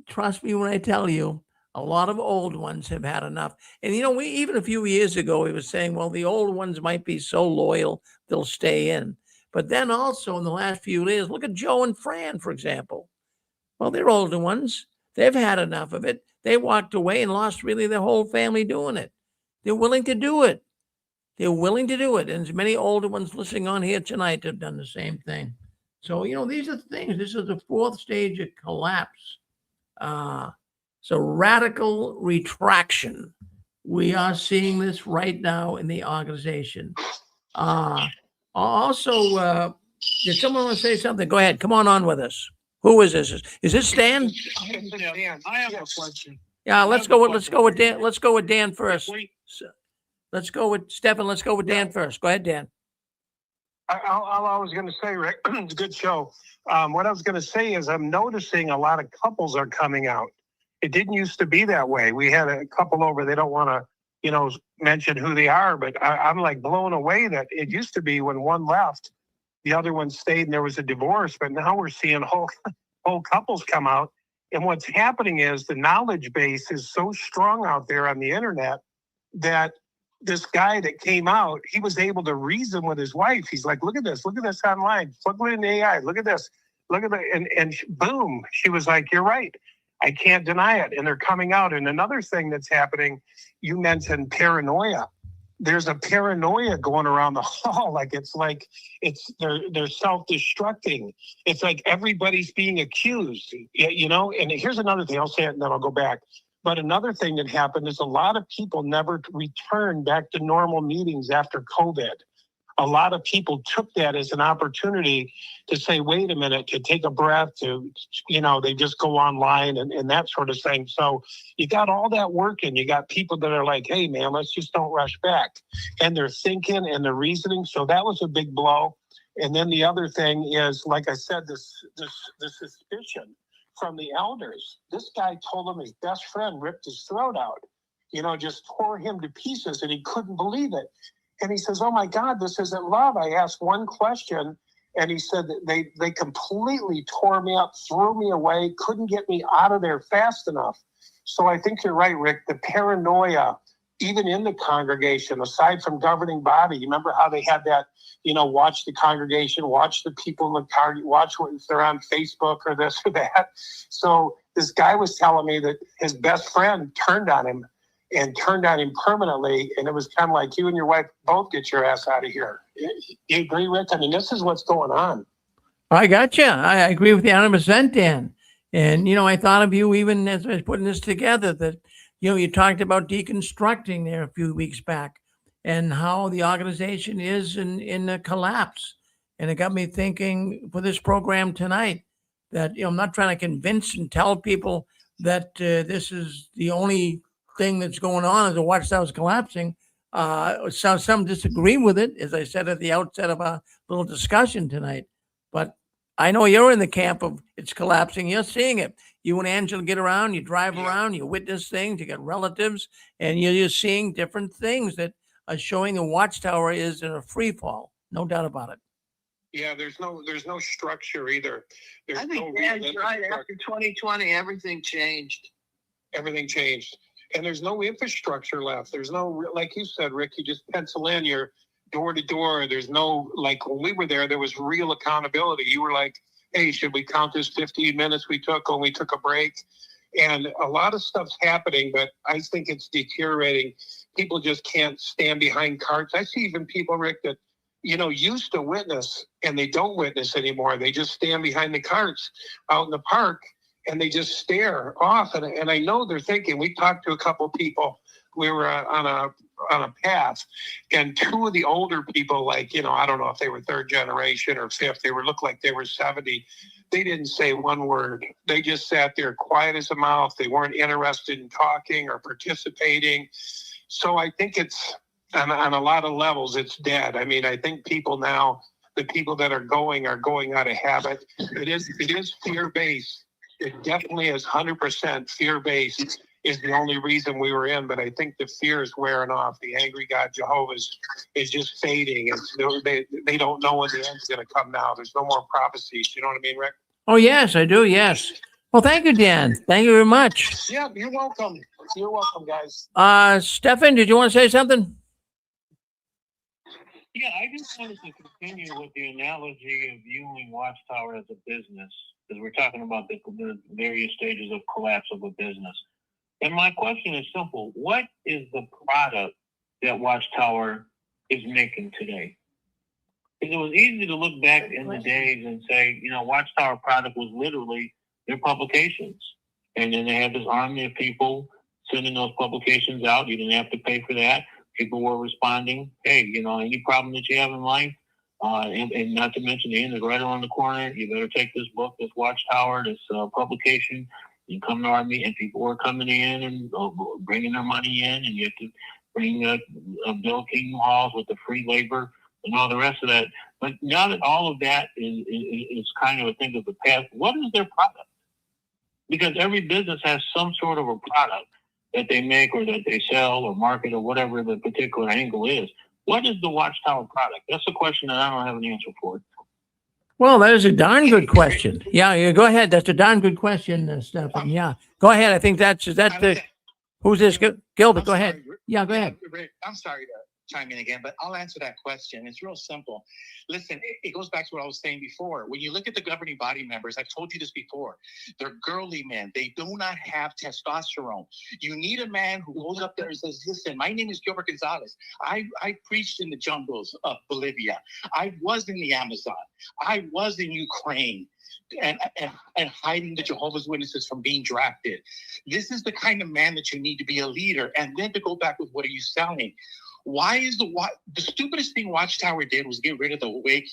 Trust me when I tell you, a lot of old ones have had enough. And you know, we even a few years ago, we were saying, well, the old ones might be so loyal they'll stay in. But then also in the last few years, look at Joe and Fran, for example. Well, they're older ones. They've had enough of it. They walked away and lost really their whole family doing it. They're willing to do it. They're willing to do it. And as many older ones listening on here tonight have done the same thing. So, you know, these are things. This is the fourth stage of collapse. So radical retraction. We are seeing this right now in the organization. Also, did someone want to say something? Go ahead. Come on with us. Who is this? Is this Stan? I have a question. Yeah, let's go with Dan. Let's go with Dan first. Wait, Let's go with Stefan. Let's go with Dan first. Go ahead, Dan. All I was going to say, Rick, it's a good show. What I was going to say is I'm noticing a lot of couples are coming out. It didn't used to be that way. We had a couple over. They don't want to, mention who they are, but I'm like blown away that it used to be when one left, the other one stayed and there was a divorce. But now we're seeing whole couples come out. And what's happening is the knowledge base is so strong out there on the internet that this guy that came out, he was able to reason with his wife. He's like, look at this online. Look at it in AI. Look at this. Look at that. And boom, she was like, you're right. I can't deny it. And they're coming out. And another thing that's happening, you mentioned paranoia. There's a paranoia going around the hall. They're self-destructing. It's like everybody's being accused, and here's another thing. I'll say it and then I'll go back. But another thing that happened is a lot of people never returned back to normal meetings after COVID. A lot of people took that as an opportunity to say, wait a minute, to take a breath, they just go online and that sort of thing. So you got all that working. You got people that are like, hey, man, let's just don't rush back. And they're thinking and they're reasoning. So that was a big blow. And then the other thing is, like I said, this suspicion from the elders. This guy told him his best friend ripped his throat out, just tore him to pieces, and he couldn't believe it. And he says, oh my God, this isn't love. I asked one question, and he said that they completely tore me up, threw me away, couldn't get me out of there fast enough. So I think you're right, Rick. The paranoia, even in the congregation, aside from governing body, you remember how they had that, watch the congregation, watch the people in the car, watch what if they're on Facebook or this or that. So this guy was telling me that his best friend turned on him permanently. And it was kind of like, you and your wife both get your ass out of here. You agree, Rick? I mean, this is what's going on. I gotcha. I agree with you 100%, Dan. And, I thought of you even as I was putting this together that, you talked about deconstructing there a few weeks back and how the organization is in a collapse. And it got me thinking for this program tonight that, I'm not trying to convince and tell people that this is the only thing that's going on as the Watchtower is collapsing. So some disagree with it, as I said at the outset of our little discussion tonight. But I know you're in the camp of it's collapsing. You're seeing it. You and Angela get around, you drive around, you witness things, you get relatives, and you're seeing different things that are showing the Watchtower is in a free fall. No doubt about it. Yeah, there's no structure either. I think Dan's right. After 2020, everything changed. Everything changed. And there's no infrastructure left. There's no, like you said, Rick, you just pencil in your door to door. There's no, like when we were there was real accountability. You were like, hey, should we count this 15 minutes we took when we took a break? And a lot of stuff's happening, but I think it's deteriorating. People just can't stand behind carts. I see even people, Rick, that, used to witness and they don't witness anymore. They just stand behind the carts out in the park and they just stare off. And I know they're thinking, we talked to a couple of people, we were on a path, and two of the older people, I don't know if they were third generation or fifth, looked like they were 70. They didn't say one word. They just sat there quiet as a mouse. They weren't interested in talking or participating. So I think it's on a lot of levels, it's dead. I mean, I think people now, the people that are going out of habit. It is fear-based. It definitely is 100% fear-based is the only reason we were in, but I think the fear is wearing off. The angry God Jehovah's is just fading. They don't know when the end's going to come now. There's no more prophecies. You know what I mean, Rick? Oh, yes, I do. Yes. Well, thank you, Dan. Thank you very much. Yeah, you're welcome. You're welcome, guys. Stefan, did you want to say something? Yeah, I just wanted to continue with the analogy of viewing Watchtower as a business, because we're talking about the various stages of collapse of a business. And my question is simple. What is the product that Watchtower is making today? Because it was easy to look back in the days and say, Watchtower product was literally their publications. And then they had this army of people sending those publications out. You didn't have to pay for that. People were responding, hey, any problem that you have in life, and not to mention the end is right around the corner. You better take this book, this Watchtower, this publication, and come to our meeting. And people were coming in and bringing their money in, and you have to bring Bill Kingdom Halls with the free labor and all the rest of that. But now that all of that is kind of a thing of the past, what is their product? Because every business has some sort of a product that they make or that they sell or market or whatever the particular angle is. What is the Watchtower product? That's a question that I don't have an answer for. Well, that is a darn good question. Yeah, go ahead. That's a darn good question, Stefan. Yeah, go ahead. I think who's this? Gilbert, go ahead. Yeah, go ahead. Rick, I'm sorry to chime in again, but I'll answer that question. It's real simple. Listen, it goes back to what I was saying before. When you look at the governing body members, I've told you this before, they're girly men. They do not have testosterone. You need a man who goes up there and says, listen, my name is Gilbert Gonzalez. I preached in the jungles of Bolivia. I was in the Amazon. I was in Ukraine. And hiding the Jehovah's Witnesses from being drafted. This is the kind of man that you need to be a leader. And then to go back with what are you selling? Why is the stupidest thing Watchtower did was get rid of the Wake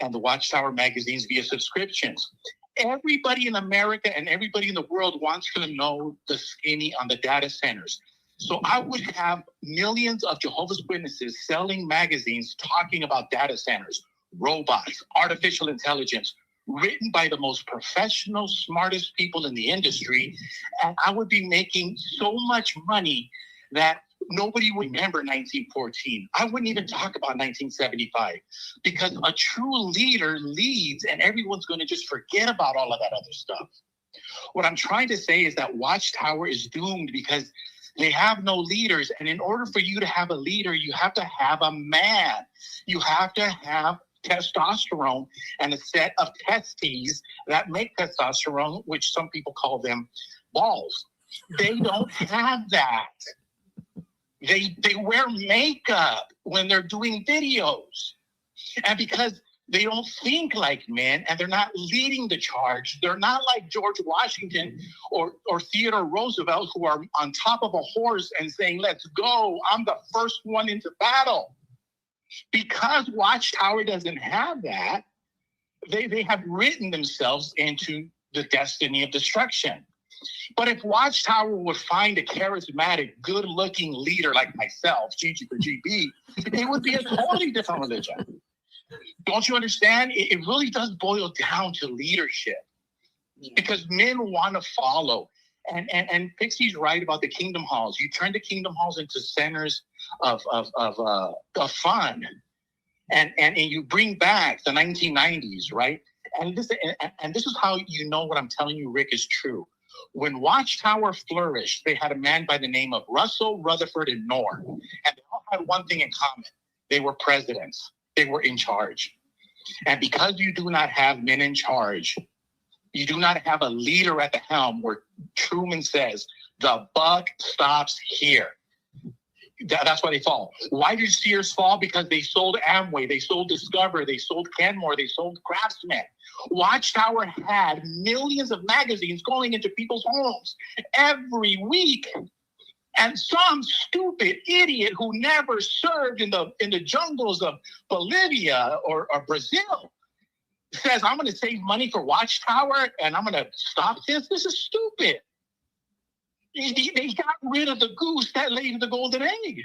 and the Watchtower magazines via subscriptions. Everybody in America and everybody in the world wants to know the skinny on the data centers. So I would have millions of Jehovah's Witnesses selling magazines talking about data centers, robots, artificial intelligence, written by the most professional, smartest people in the industry. And I would be making so much money that nobody would remember 1914. I wouldn't even talk about 1975 because a true leader leads and everyone's going to just forget about all of that other stuff. What I'm trying to say is that Watchtower is doomed because they have no leaders. And in order for you to have a leader, you have to have a man. You have to have testosterone and a set of testes that make testosterone, which some people call them balls. They don't have that. They wear makeup when they're doing videos. And because they don't think like men and they're not leading the charge, they're not like George Washington or Theodore Roosevelt, who are on top of a horse and saying, let's go, I'm the first one into battle. Because Watchtower doesn't have that, they have written themselves into the destiny of destruction. But if Watchtower would find a charismatic, good-looking leader like myself, Gigi for GB, it would be a totally different religion. Don't you understand? It really does boil down to leadership. Because men want to follow. And Pixie's right about the Kingdom Halls. You turn the Kingdom Halls into centers of fun. And you bring back the 1990s, right? And this is how you know what I'm telling you, Rick, is true. When Watchtower flourished, they had a man by the name of Russell, Rutherford, and Knorr. And they all had one thing in common. They were presidents. They were in charge. And because you do not have men in charge, you do not have a leader at the helm where Truman says, the buck stops here. That's why they fall. Why did Sears fall? Because they sold Amway, they sold Discover, they sold Kenmore, they sold Craftsman. Watchtower had millions of magazines going into people's homes every week. And some stupid idiot who never served in the jungles of Bolivia or Brazil says, I'm going to save money for Watchtower and I'm going to stop this. This is stupid. They got rid of the goose that laid the golden egg.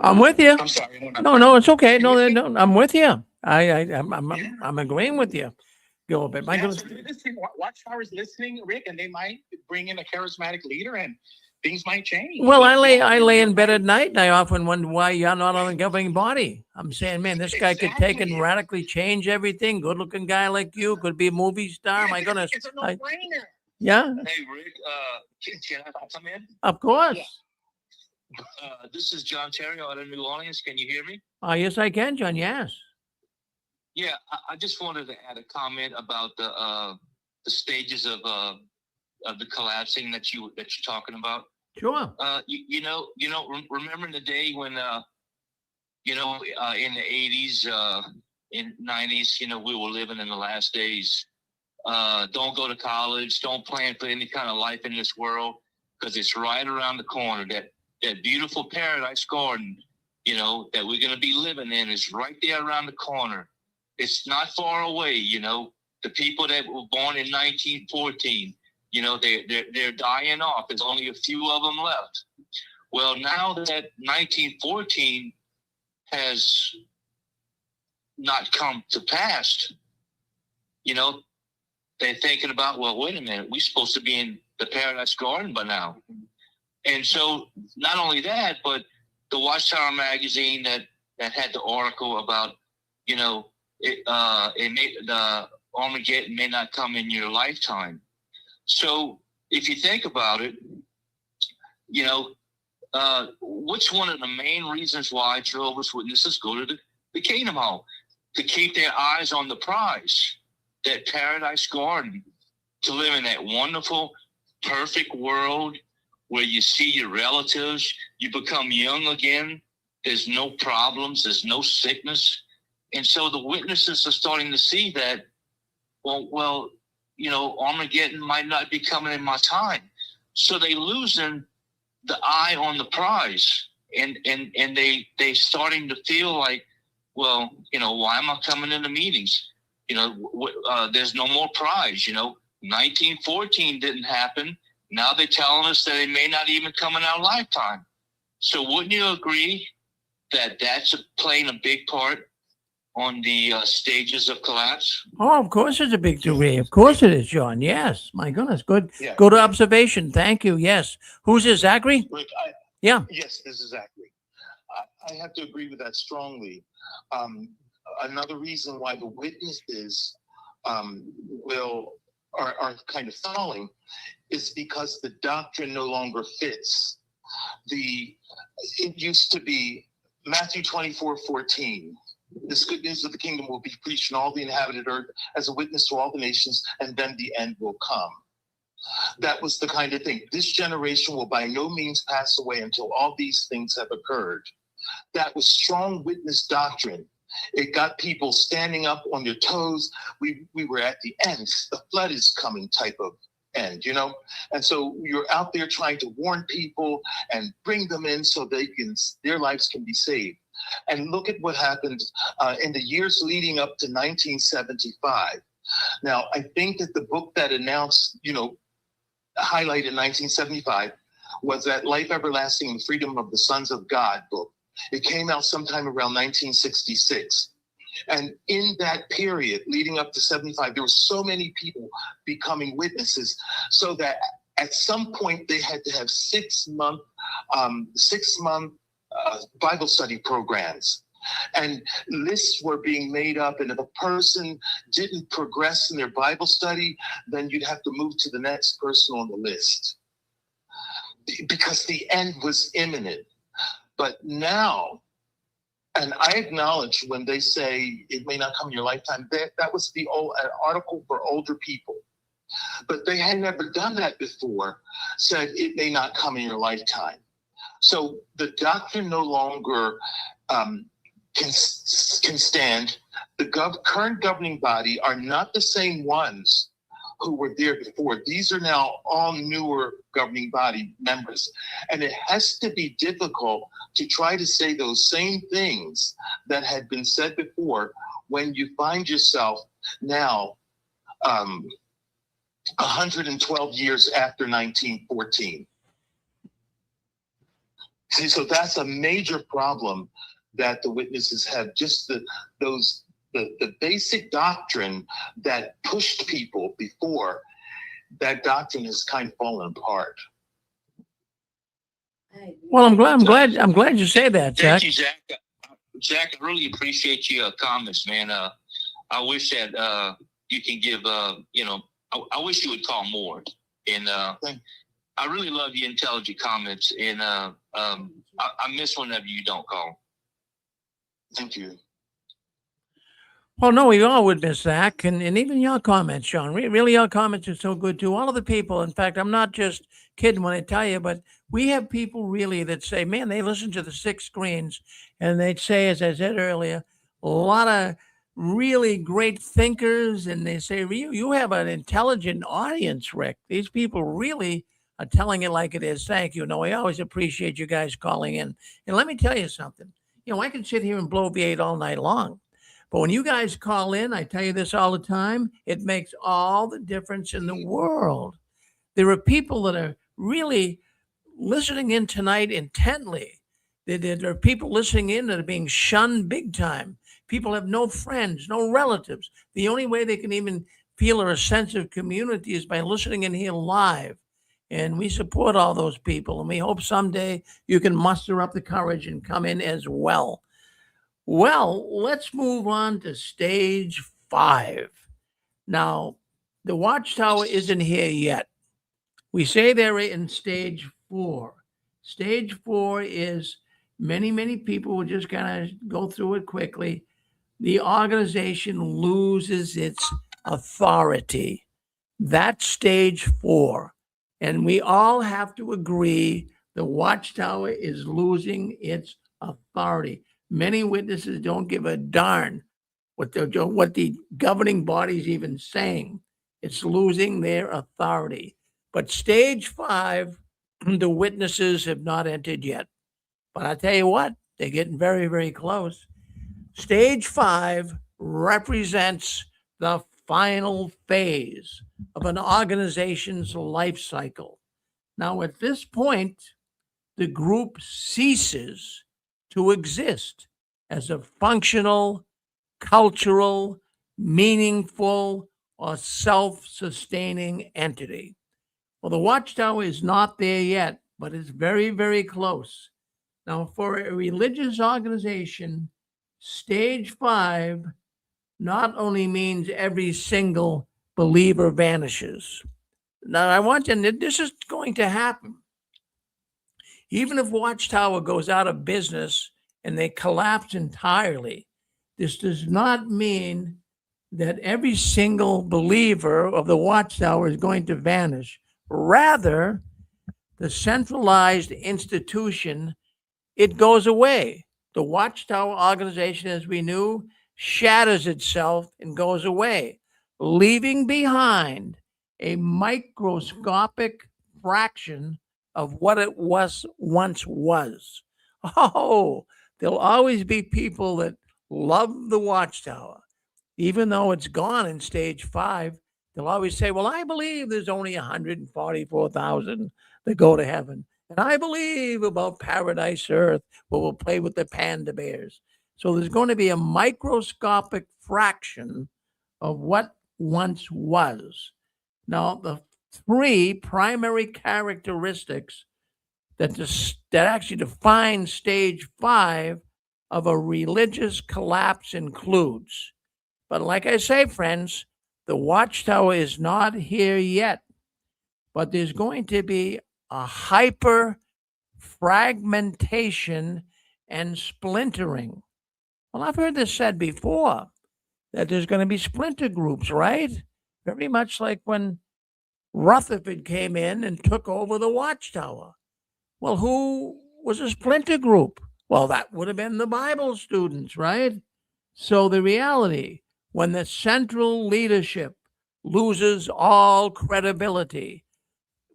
I'm with you. I'm sorry. No, it's okay. Can you hear me? No, I'm with you. I'm Yeah. I'm agreeing with you, Gilbert. My Yeah, goodness. so listen, Watchtower's listening, Rick, and they might bring in a charismatic leader, and things might change. Well, But, I lay in you're bed right. at night and I often wonder why you're not on the governing body. I'm saying, man, this guy could take and Exactly. radically change everything. Good looking guy like you could be a movie star. My goodness. It's a no-brainer. Yeah, Hey, Rick, can I come in? of course. This is John Terry out of New Orleans. Can you hear me? Yes, I can, John. Yes. Yeah, I just wanted to add a comment about the stages of the collapsing that you're talking about. Sure. Remember the day when in the 80s, in 90s, we were living in the last days. Don't go to college. Don't plan for any kind of life in this world because it's right around the corner. That beautiful paradise garden, that we're going to be living in is right there around the corner. It's not far away. The people that were born in 1914, they're dying off. There's only a few of them left. Well, now that 1914 has not come to pass, they're thinking about, well, wait a minute, we're supposed to be in the Paradise Garden by now. And so not only that, but the Watchtower magazine that had the article about, the Armageddon may not come in your lifetime. So if you think about it, what's one of the main reasons why Jehovah's Witnesses go to the Kingdom Hall? To keep their eyes on the prize, that Paradise Garden, to live in that wonderful, perfect world where you see your relatives, you become young again, there's no problems, there's no sickness. And so the witnesses are starting to see that, Armageddon might not be coming in my time. So they losing the eye on the prize, and they starting to feel like, why am I coming into meetings? There's no more prize. 1914 didn't happen. Now they're telling us that it may not even come in our lifetime. So wouldn't you agree that that's playing a big part on the stages of collapse? Oh, of course it's a big degree. Of course it is, John. Yes. My goodness. Good. Yeah. Good observation. Thank you. Yes. Who's this, Zachary? Rick, Yeah. yes, this is Zachary. I have to agree with that strongly. Another reason why the witnesses are kind of falling is because the doctrine no longer fits. It used to be Matthew 24:14. This good news of the kingdom will be preached in all the inhabited earth as a witness to all the nations, and then the end will come. That was the kind of thing. This generation will by no means pass away until all these things have occurred. That was strong witness doctrine. It got people standing up on their toes. We were at the end. The flood is coming type of end, And so you're out there trying to warn people and bring them in so their lives can be saved. And look at what happened in the years leading up to 1975. Now, I think that the book that announced, highlighted 1975 was that Life Everlasting and the Freedom of the Sons of God book. It came out sometime around 1966. And in that period leading up to 75, there were so many people becoming witnesses so that at some point they had to have 6 month Bible study programs. And lists were being made up. And if a person didn't progress in their Bible study, then you'd have to move to the next person on the list because the end was imminent. But now, and I acknowledge when they say it may not come in your lifetime, that was an article for older people. But they had never done that before, said it may not come in your lifetime. So the doctrine no longer can stand. The current governing body are not the same ones who were there before. These are now all newer governing body members. And it has to be difficult to try to say those same things that had been said before when you find yourself now 112 years after 1914. See, so that's a major problem that the witnesses have. Just the basic doctrine that pushed people before, that doctrine has kind of fallen apart. Well, I'm glad you say that, Zach. Thank you, Zach. Zach, I really appreciate your comments, man. I wish that you can give, I wish you would call more. And I really love your intelligent comments. And I miss whenever you don't call. Thank you. Well, no, we all would miss Zach, and even your comments, Sean. Really, your comments are so good too. All of the people, in fact, I'm not just kidding when I tell you, but we have people really that say, man, they listen to the 6 screens, and they'd say, as I said earlier, a lot of really great thinkers, and they say, you have an intelligent audience, Rick. These people really are telling it like it is. Thank you. No, I always appreciate you guys calling in. And let me tell you something. I can sit here and bloviate all night long. But when you guys call in, I tell you this all the time, it makes all the difference in the world. There are people that are really listening in tonight intently. There are people listening in that are being shunned big time. People have no friends, no relatives. The only way they can even feel a sense of community is by listening in here live. And we support all those people. And we hope someday you can muster up the courage and come in as well. Well, let's move on to stage 5. Now, the Watchtower isn't here yet. We say they're in stage 4. Stage 4 is many people will just kind of go through it quickly. The organization loses its authority. That's stage 4. And we all have to agree the Watchtower is losing its authority. Many witnesses don't give a darn what the governing body is even saying. It's losing their authority. But stage 5, the witnesses have not entered yet. But I tell you what, they're getting very, very close. Stage 5 represents the final phase of an organization's life cycle. Now, at this point, the group ceases to exist as a functional, cultural, meaningful, or self-sustaining entity. Well, the Watchtower is not there yet, but it's very, very close. Now, for a religious organization, stage 5 not only means every single believer vanishes. Now, I want you, and this is going to happen. Even if Watchtower goes out of business and they collapse entirely, this does not mean that every single believer of the Watchtower is going to vanish. Rather, the centralized institution, it goes away. The Watchtower organization, as we knew, shatters itself and goes away, leaving behind a microscopic fraction of what it once was. Oh, there'll always be people that love the Watchtower. Even though it's gone in stage 5, they'll always say, well, I believe there's only 144,000 that go to heaven. And I believe about paradise earth where we'll play with the panda bears. So there's going to be a microscopic fraction of what once was. Now, the 3 primary characteristics that actually define stage 5 of a religious collapse includes. But like I say, friends, the Watchtower is not here yet, but there's going to be a hyper fragmentation and splintering. Well, I've heard this said before, that there's going to be splinter groups, right? Very much like when Rutherford came in and took over the Watchtower. Well, who was a splinter group? Well, that would have been the Bible students, right? So the reality, when the central leadership loses all credibility,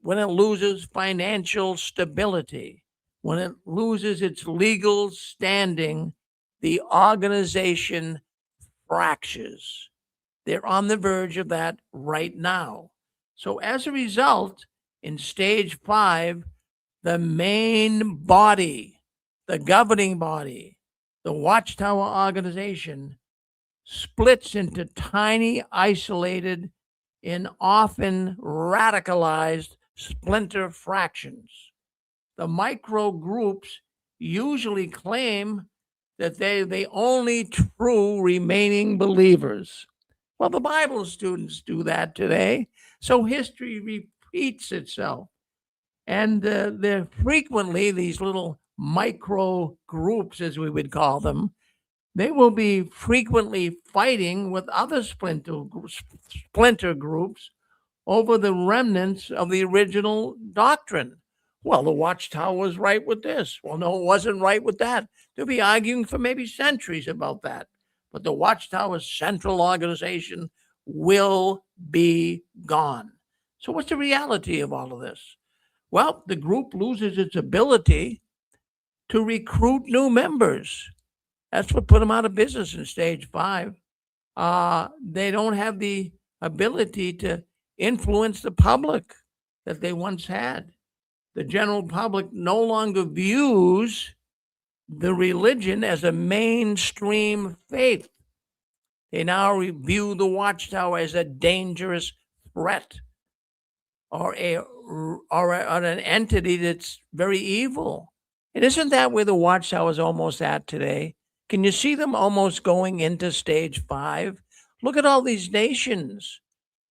when it loses financial stability, when it loses its legal standing, the organization fractures. They're on the verge of that right now. So as a result, in stage 5, the main body, the governing body, the Watchtower organization, splits into tiny, isolated, and often radicalized splinter fractions. The micro groups usually claim that they're the only true remaining believers. Well, the Bible students do that today. So history repeats itself. And they're frequently these little micro groups, as we would call them. They will be frequently fighting with other splinter groups over the remnants of the original doctrine. Well, the Watchtower was right with this. Well, no, it wasn't right with that. They'll be arguing for maybe centuries about that. But the Watchtower's central organization will be gone. So, what's the reality of all of this? Well, the group loses its ability to recruit new members. That's what put them out of business in stage 5. They don't have the ability to influence the public that they once had. The general public no longer views the religion as a mainstream faith. They now view the Watchtower as a dangerous threat or an entity that's very evil. And isn't that where the Watchtower is almost at today? Can you see them almost going into stage 5? Look at all these nations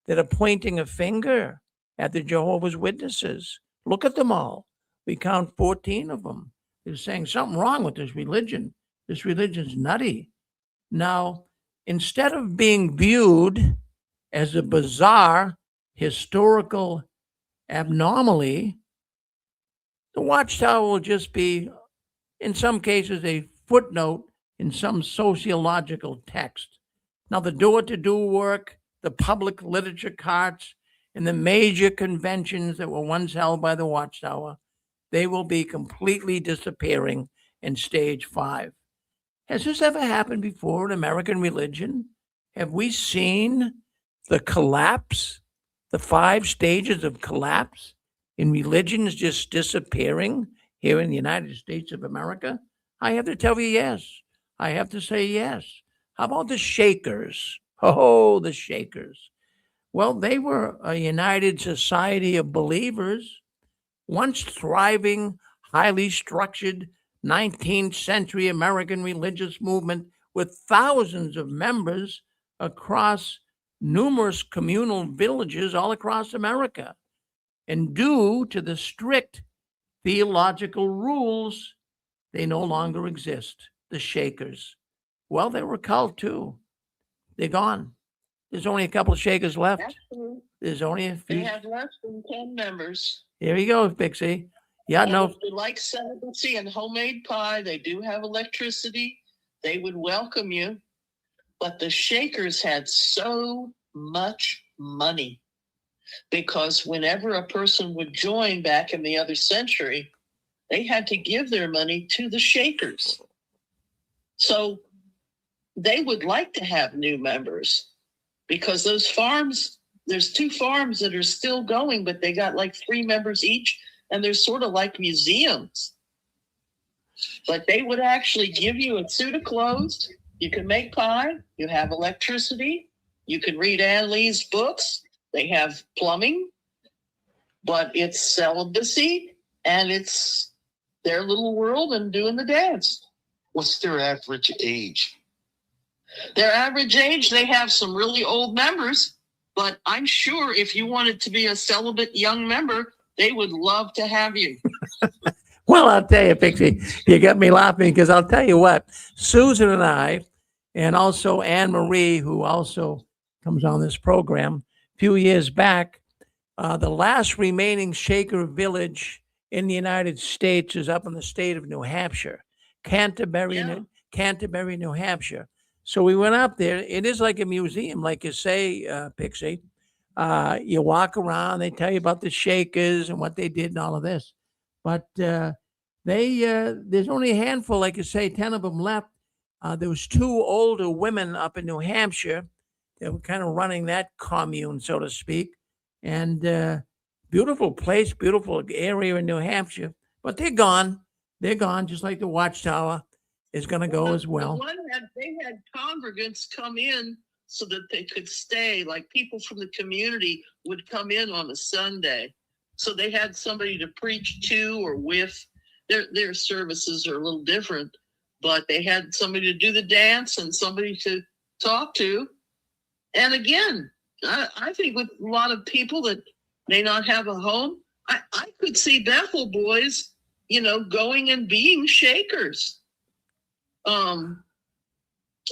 that are pointing a finger at the Jehovah's Witnesses. Look at them all. We count 14 of them. They're saying something wrong with this religion. This religion's nutty. Now, instead of being viewed as a bizarre historical abnormally, the Watchtower will just be, in some cases, a footnote in some sociological text. Now, the door-to-door work, the public literature carts, and the major conventions that were once held by the Watchtower, they will be completely disappearing in stage 5. Has this ever happened before in American religion? Have we seen the collapse, the 5 stages of collapse in religions just disappearing here in the United States of America? I have to tell you yes. I have to say yes. How about the Shakers? Oh, the Shakers. Well, they were a united society of believers, once thriving, highly structured 19th century American religious movement with thousands of members across numerous communal villages all across America. And due to the strict theological rules, they no longer exist, the Shakers. Well, they were a cult too. They're gone. There's only a couple of Shakers left. Absolutely. There's only a They few. have less than 10 members. Here you go, Pixie. Yeah, And no. if they like celibacy and homemade pie, they do have electricity. They would welcome you. But the Shakers had so much money because whenever a person would join back in the other century, they had to give their money to the Shakers. So they would like to have new members because those farms, there's 2 farms that are still going, but they got like 3 members each, and they're sort of like museums. But they would actually give you a suit of clothes. You can make pie. You have electricity. You can read Ann Lee's books. They have plumbing, but it's celibacy and it's their little world and doing the dance. What's their average age? Their average age, they have some really old members, but I'm sure if you wanted to be a celibate young member, they would love to have you. Well, I'll tell you, Pixie, you got me laughing because I'll tell you what, Susan and I, and also Anne Marie, who also comes on this program, a few years back, the last remaining Shaker village in the United States is up in the state of New Hampshire, Canterbury, Yeah. Canterbury, New Hampshire. So we went up there. It is like a museum, like you say, Pixie. You walk around, they tell you about the Shakers and what they did and all of this. But there's only a handful, like you say, 10 of them left. There was 2 older women up in New Hampshire. They were kind of running that commune, so to speak. And beautiful place, beautiful area in New Hampshire. but they're gone. They're gone, just like the Watchtower is going to go as well. They had congregants come in so that they could stay. Like people from the community would come in on a Sunday, so they had somebody to preach to or with. Their services are a little different, but they had somebody to do the dance and somebody to talk to. And again, I think with a lot of people that may not have a home, I could see Bethel boys, going and being shakers. And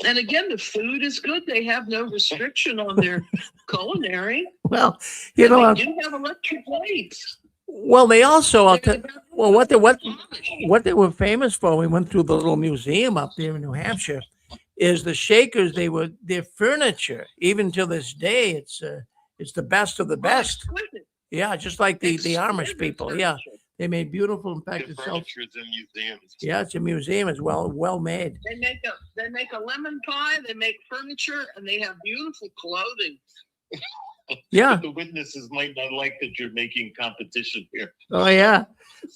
again, the food is good. They have no restriction on their culinary. Well, They do have electric lights. well, they also, what they were famous for, we went through the little museum up there in New Hampshire, is the Shakers. Their furniture, even to this day, it's the best of the best. Exquisite. Yeah, just like the Amish people. Yeah, furniture. they made beautiful. In fact, The itself. furniture is in museums. Yeah, it's a museum as well made. They make a lemon pie. They make furniture, and they have beautiful clothing. Yeah. The witnesses might not like that you're making competition here. Oh yeah.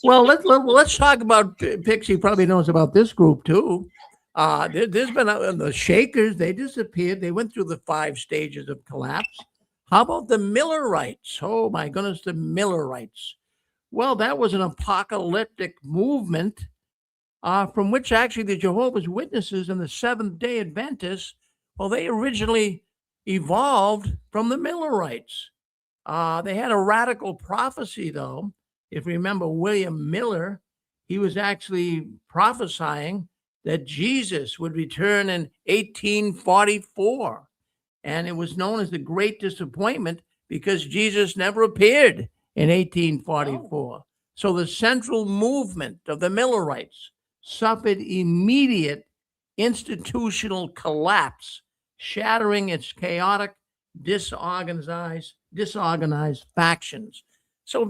Well, let's talk about Pixie. Probably knows about this group too. There's been the Shakers. They disappeared. They went through the 5 stages of collapse. How about the Millerites? Oh my goodness, the Millerites. Well, that was an apocalyptic movement from which actually the Jehovah's Witnesses and the Seventh-day Adventists, well, they originally evolved from the Millerites. They had a radical prophecy, though. If you remember William Miller, he was actually prophesying that Jesus would return in 1844. And it was known as the Great Disappointment because Jesus never appeared in 1844. So the central movement of the Millerites suffered immediate institutional collapse, shattering its chaotic, disorganized factions. So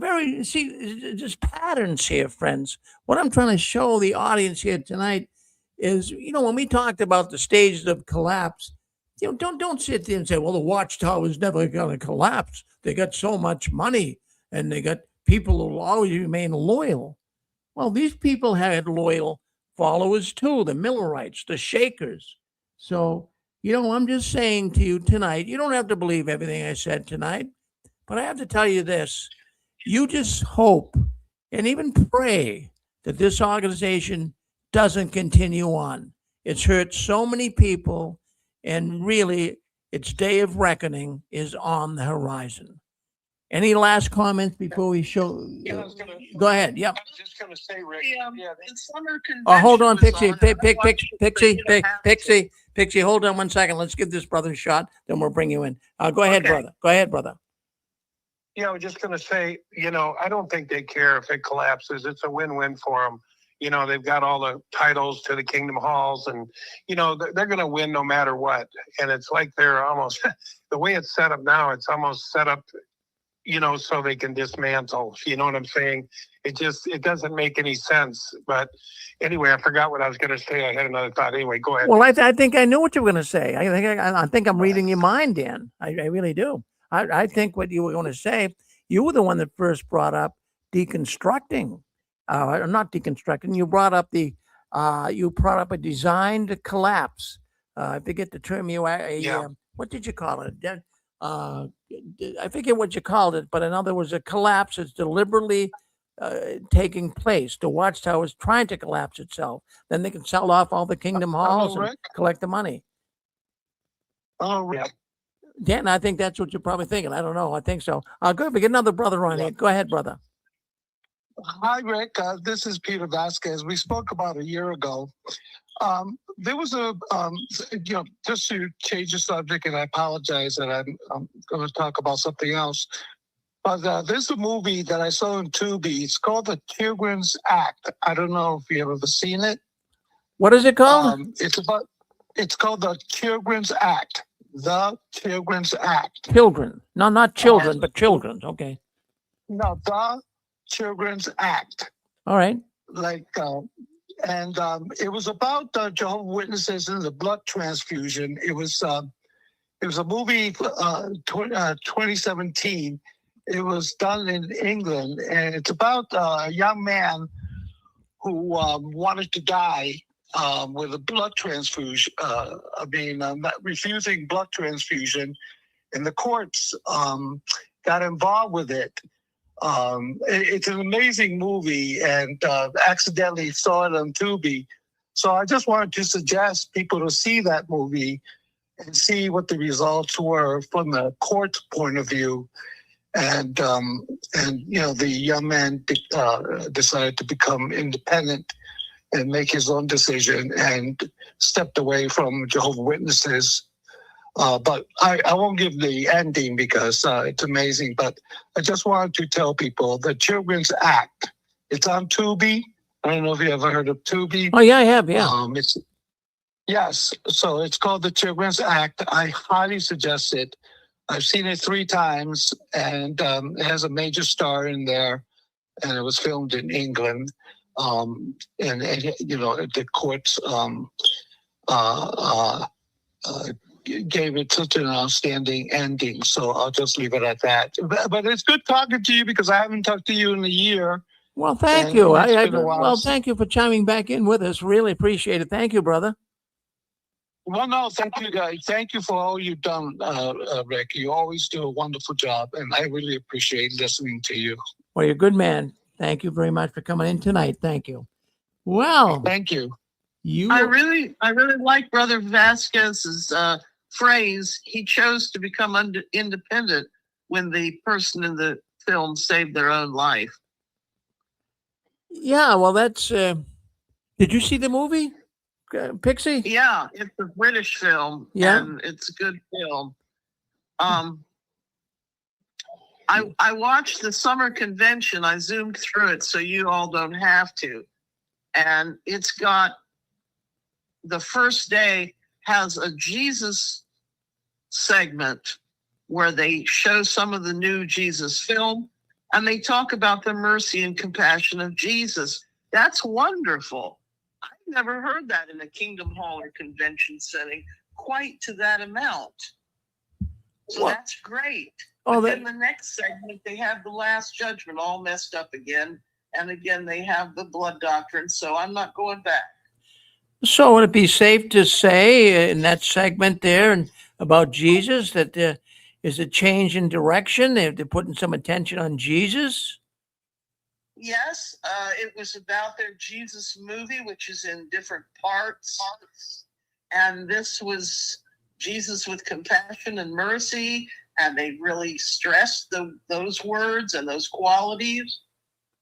just patterns here, friends. What I'm trying to show the audience here tonight is, when we talked about the stages of collapse, don't sit there and say, well, the Watchtower is never going to collapse. They got so much money and they got people who will always remain loyal. Well, these people had loyal followers too, the Millerites, the Shakers. So, I'm just saying to you tonight, you don't have to believe everything I said tonight, but I have to tell you this. You just hope and even pray that this organization doesn't continue on. It's hurt so many people, and really, its day of reckoning is on the horizon. Any last comments before we show? Yeah, I was gonna- Go ahead. Yep. I was just going to say, Rick. The summer convention. Oh, hold on, was Pixie, on, and I watched Pixie, it, but you don't have to. Pixie, hold on 1 second. Let's give this brother a shot, then we'll bring you in. Go ahead, Okay. brother. Go ahead, brother. Yeah, I was just going to say, I don't think they care if it collapses. It's a win-win for them. They've got all the titles to the Kingdom Halls, and, they're going to win no matter what. And it's like they're almost, the way it's set up now, it's almost set up, so they can dismantle. You know what I'm saying? It doesn't make any sense. But anyway, I forgot what I was going to say. I had another thought. Anyway, go ahead. Well, I think I knew what you were going to say. I think I'm reading your mind, Dan. I really do. I think what you were going to say, you were the one that first brought up deconstructing. Not deconstructing. You brought up a designed collapse. I forget the term Yeah. what did you call it? I forget what you called it, but in other words, a collapse is deliberately taking place. The Watchtower is trying to collapse itself. Then they can sell off all the Kingdom Halls and Rick? collect the money. Oh, Rick. Dan, I think that's what you're probably thinking. I don't know. I think so. Go ahead. We get another brother on here. Go ahead, brother. Hi, Rick. This is Peter Vasquez. We spoke about a year ago. There was just to change the subject, and I apologize that I'm going to talk about something else. But there's a movie that I saw in Tubi. It's called The Children's Act. I don't know if you've ever seen it. What is it called? It's called The Children's Act. The Children's Act. Children. No, not children, but children. Okay. No, The Children's Act. All right. It was about Jehovah's Witnesses and the blood transfusion. It was a movie, 2017. It was done in England, and it's about a young man who wanted to die with a blood transfusion, refusing blood transfusion, and the courts got involved with it. It's an amazing movie, and accidentally saw it on Tubi. So I just wanted to suggest people to see that movie and see what the results were from the court point of view. And the young man decided to become independent and make his own decision and stepped away from Jehovah's Witnesses. But I won't give the ending because it's amazing. But I just wanted to tell people the Children's Act. It's on Tubi. I don't know if you ever heard of Tubi. Oh, yeah, I have, yeah. Yes, so it's called the Children's Act. I highly suggest it. I've seen it 3 times, and it has a major star in there, and it was filmed in England. The courts gave it such an outstanding ending. So I'll just leave it at that. But it's good talking to you because I haven't talked to you in a year. Well, thank you. Thank you for chiming back in with us. Really appreciate it. Thank you, brother. Well, no, thank you, guys. Thank you for all you've done, Rick. You always do a wonderful job, and I really appreciate listening to you. Well, you're a good man. Thank you very much for coming in tonight. Thank you. Well, thank you. I really like Brother Vasquez's phrase. He chose to become independent when the person in the film saved their own life. Yeah, well, that's. Did you see the movie, Pixie? Yeah, it's a British film. Yeah, and it's a good film. I watched the summer convention. I zoomed through it so you all don't have to. And it's got the first day has a Jesus segment where they show some of the new Jesus film and they talk about the mercy and compassion of Jesus. That's wonderful. I've never heard that in a Kingdom Hall or convention setting quite to that amount. So that's great. But then the next segment, they have the Last Judgment all messed up again. And again, they have the blood doctrine. So I'm not going back. So would it be safe to say in that segment there and about Jesus that there is a change in direction? They're putting some attention on Jesus? Yes, it was about their Jesus movie, which is in different parts. And this was Jesus with compassion and mercy. And they really stressed those words and those qualities.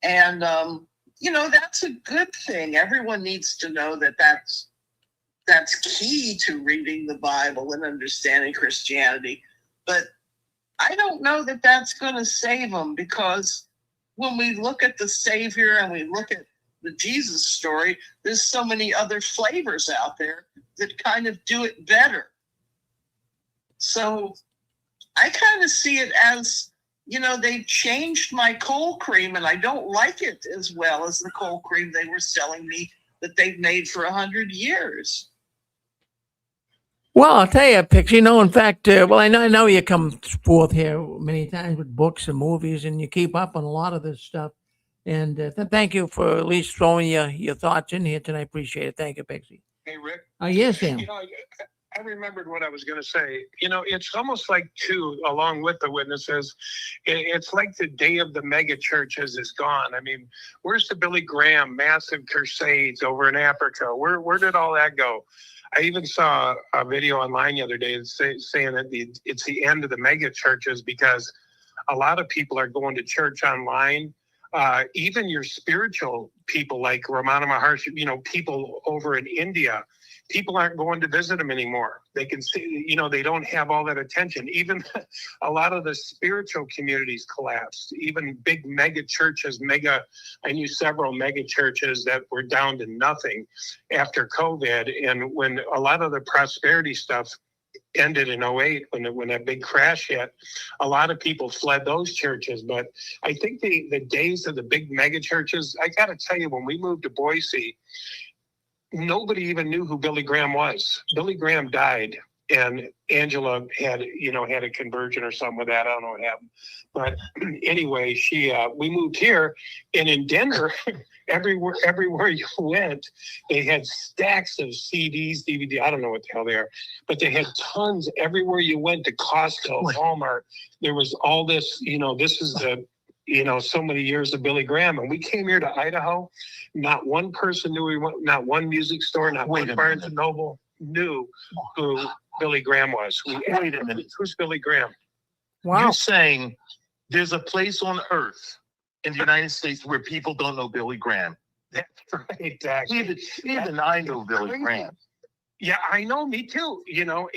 And, that's a good thing. Everyone needs to know that that's key to reading the Bible and understanding Christianity. But I don't know that that's going to save them, because when we look at the Savior and we look at the Jesus story, there's so many other flavors out there that kind of do it better. So I kind of see it as, they've changed my cold cream and I don't like it as well as the cold cream they were selling me that they've made for 100 years. Well, I'll tell you, Pixie, in fact, I know you come forth here many times with books and movies and you keep up on a lot of this stuff. And thank you for at least throwing your thoughts in here tonight. I appreciate it. Thank you, Pixie. Hey, Rick. Yes, Sam. I remembered what I was going to say. It's almost like, too, along with the witnesses, it's like the day of the mega churches is gone. I mean, where's the Billy Graham massive crusades over in Africa? Where did all that go? I even saw a video online the other day saying that it's the end of the mega churches because a lot of people are going to church online. Even your spiritual people like Ramana Maharshi, people over in India, people aren't going to visit them anymore. They can see, they don't have all that attention. Even a lot of the spiritual communities collapsed. Even big mega churches, I knew several mega churches that were down to nothing after COVID. And when a lot of the prosperity stuff ended in 2008, when that big crash hit, a lot of people fled those churches. But I think the days of the big mega churches, I got to tell you, when we moved to Boise, nobody even knew who Billy Graham was. Billy Graham died and Angela had a conversion or something with that. I don't know what happened, but anyway, we moved here, and in Denver, everywhere you went, they had stacks of CDs, DVD. I don't know what the hell they are, but they had tons everywhere you went, to Costco, Walmart. There was all this. This is the so many years of Billy Graham, and we came here to Idaho. Not one person knew we went. Not one music store. Not one Barnes and Noble knew who Billy Graham was. Wait a minute. Who's Billy Graham? Wow. You're saying there's a place on earth in the United States where people don't know Billy Graham. That's right, Dak. Even I know Billy crazy. Graham. Yeah, I know, me too.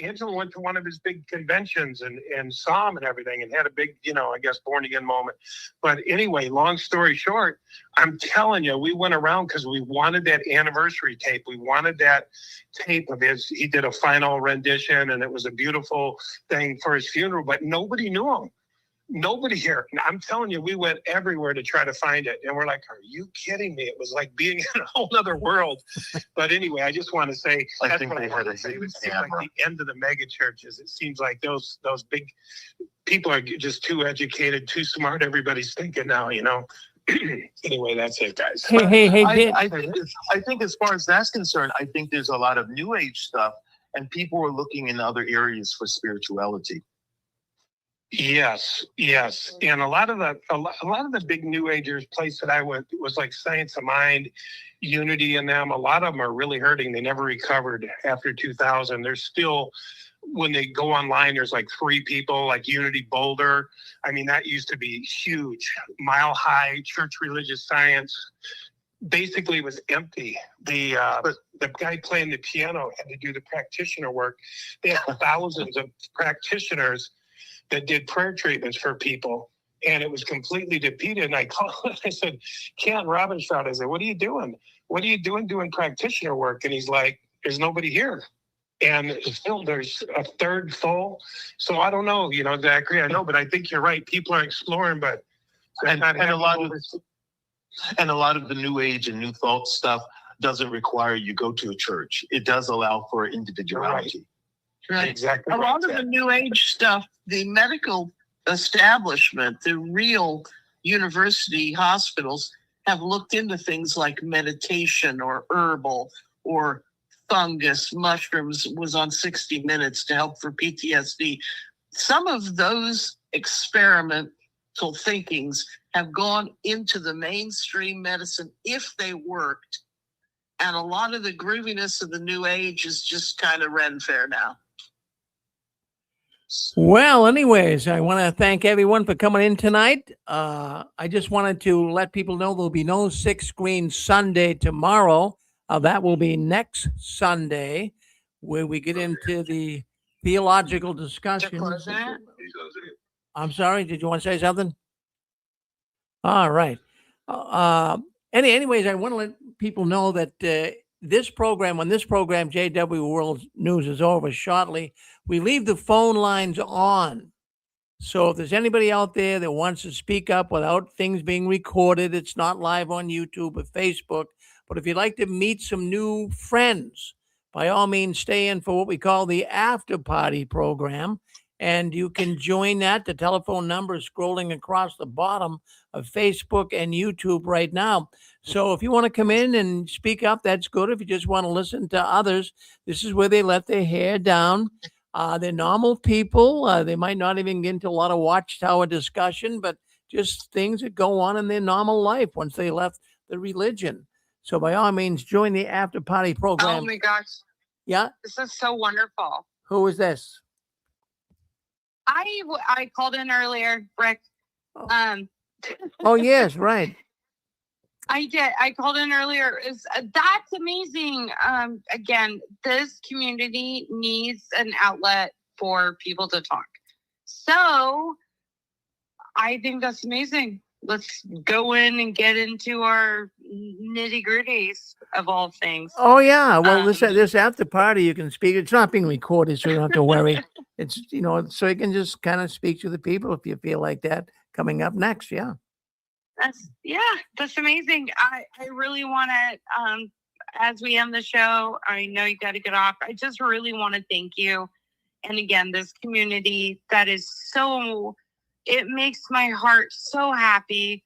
Angela went to one of his big conventions and saw him and everything, and had a big, I guess, born again moment. But anyway, long story short, I'm telling you, we went around because we wanted that anniversary tape. We wanted that tape of his. He did a final rendition, and it was a beautiful thing for his funeral, but nobody knew him. Nobody here. I'm telling you, we went everywhere to try to find it. And we're like, are you kidding me? It was like being in a whole other world. But anyway, I just want to say, I that's think what they I had want a to say. It hidden seems like camera. the end of the mega churches. It seems like those big people are just too educated, too smart. Everybody's thinking now, Anyway, that's it, guys. Hey, Dan. I think as far as that's concerned, I think there's a lot of new age stuff, and people are looking in other areas for spirituality. Yes, and a lot of the big New Agers place that I went was like Science of Mind, Unity, and them. A lot of them are really hurting. They never recovered after 2000. There's still, when they go online, there's like 3 people, like Unity Boulder. I mean, that used to be huge. Mile High, Church Religious Science, basically was empty. The guy playing the piano had to do the practitioner work. They had thousands of practitioners that did prayer treatments for people, and it was completely depleted. And I called, I said, Ken Robinshot, I said, what are you doing? What are you doing practitioner work? And he's like, there's nobody here. And still there's a third full. So I don't know, Zachary, I know, but I think you're right. People are exploring, but And a lot of the new age and new thought stuff doesn't require you go to a church. It does allow for individuality. Right. Exactly. A lot of the new age stuff, the medical establishment, the real university hospitals have looked into things like meditation or herbal or fungus, mushrooms. Was on 60 Minutes to help for PTSD. Some of those experimental thinkings have gone into the mainstream medicine if they worked. And a lot of the grooviness of the new age is just kind of Ren Fair now. Well, anyways, I want to thank everyone for coming in tonight. I just wanted to let people know there'll be no 6 Screen Sunday tomorrow. That will be next Sunday, where we get into the theological discussion. I'm sorry, did you want to say something? All right. Anyways, I want to let people know that when this program, JW World News, is over shortly, we leave the phone lines on. So if there's anybody out there that wants to speak up without things being recorded, it's not live on YouTube or Facebook. But if you'd like to meet some new friends, by all means, stay in for what we call the after party program. And you can join that. The telephone number is scrolling across the bottom of Facebook and YouTube right now. So if you want to come in and speak up, that's good. If you just want to listen to others, this is where they let their hair down. They're normal people. They might not even get into a lot of Watchtower discussion, but just things that go on in their normal life once they left the religion. So by all means, join the after party program. Oh my gosh. Yeah. This is so wonderful. Who is this? I called in earlier, Rick. Oh, yes, right. I did. I called in earlier. That's amazing. Again, this community needs an outlet for people to talk. So I think that's amazing. Let's go in and get into our nitty gritties of all things. Oh, yeah. Well, this after party, you can speak. It's not being recorded, so you don't have to worry. It's, so you can just kind of speak to the people if you feel like that coming up next. Yeah. That's amazing. I really want to, as we end the show, I know you got to get off. I just really want to thank you And again, this community that is so, it makes my heart so happy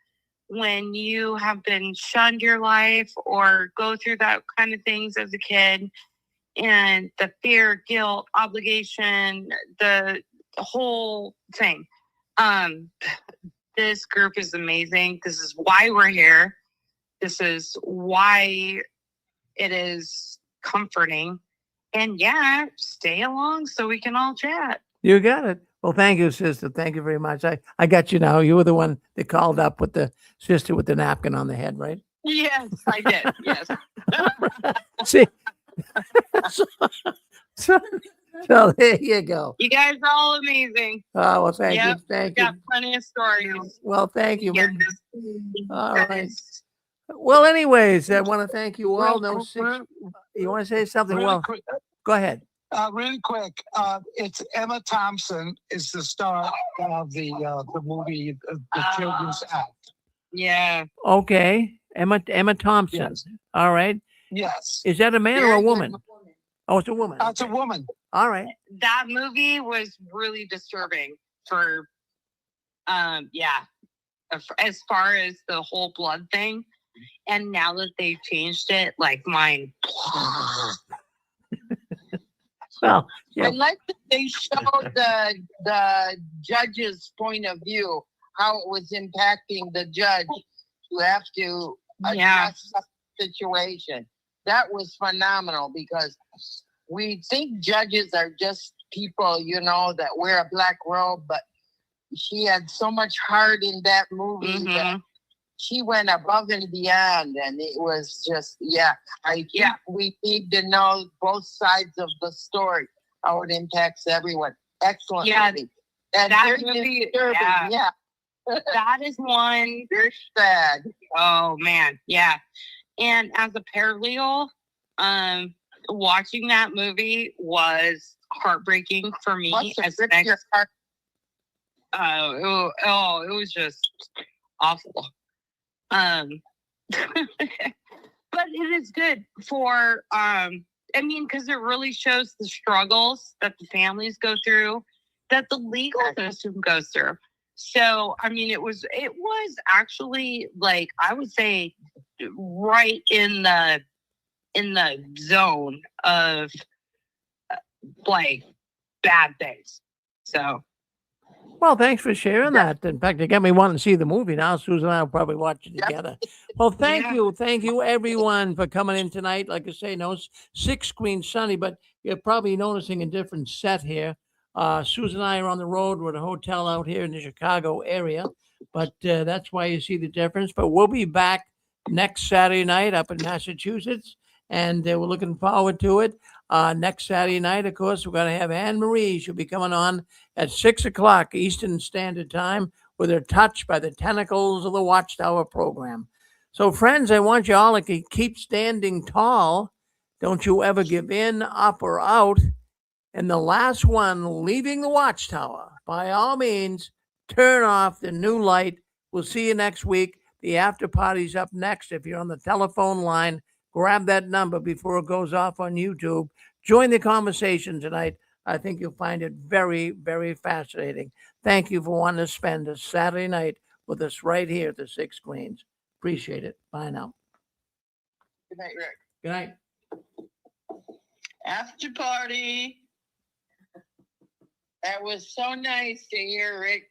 when you have been shunned your life or go through that kind of things as a kid, and the fear, guilt, obligation, the whole thing. This group is amazing. This is why we're here. This is why it is comforting. And yeah, stay along so we can all chat. You got it. Well, thank you, sister. Thank you very much. I got you now. You were the one that called up with the sister with the napkin on the head, right? Yes, I did. Yes. See, so, so there you go. You guys are all amazing. Oh, well, thank Yep, you. Thank got you. plenty of stories. Well, thank you. Yes. All That right. is- Well, anyways, I want to thank you all. Real- No, real- six, you want to say something? really Well, quick, go ahead. really quick. It's Emma Thompson is the star of the movie, the Children's Act. Yeah. Okay. Emma Thompson. Yes. All right. Yes. Is that a man or a Very good woman? Oh, it's a woman. It's a woman. All right. That movie was really disturbing for, yeah, as far as the whole blood thing. And now that they've changed it, like mine. Well, yeah. I like that they showed the judge's point of view, how it was impacting the judge to have to Yeah. address the situation. That was phenomenal because we think judges are just people, that wear a black robe, but she had so much heart in that movie that she went above and beyond, and it was just, I think we need to know both sides of the story, how it impacts everyone. Excellent movie. And that very movie, disturbing, yeah. That is one. Very sad. Oh man, yeah. And as a paralegal, watching that movie was heartbreaking for me. Must have As ripped an your heart. it was just awful. But it is good for because it really shows the struggles that the families go through, that the legal system goes through. So it was actually, like, I would say, right in the zone of like bad things. So Well, thanks for sharing that. In fact, you got me wanting to see the movie now. Susan and I will probably watch it together. Well, thank you, everyone, for coming in tonight. Like I say, no, it's 6 screen sunny, but you're probably noticing a different set here. Susan and I are on the road. We're at a hotel out here in the Chicago area, but that's why you see the difference. But we'll be back next Saturday night up in Massachusetts, and we're looking forward to it. Next Saturday night, of course, we're going to have Anne Marie. She'll be coming on at 6 o'clock Eastern Standard Time with her Touch by the Tentacles of the Watchtower program. So, friends, I want you all to keep standing tall. Don't you ever give in, up, or out. And the last one leaving the Watchtower, by all means, turn off the new light. We'll see you next week. The after party's up next. If you're on the telephone line, grab that number before it goes off on YouTube. Join the conversation tonight. I think you'll find it very, very fascinating. Thank you for wanting to spend a Saturday night with us right here at the 6 Screens. Appreciate it. Bye now. Good night, Rick. Good night. After party. That was so nice to hear Rick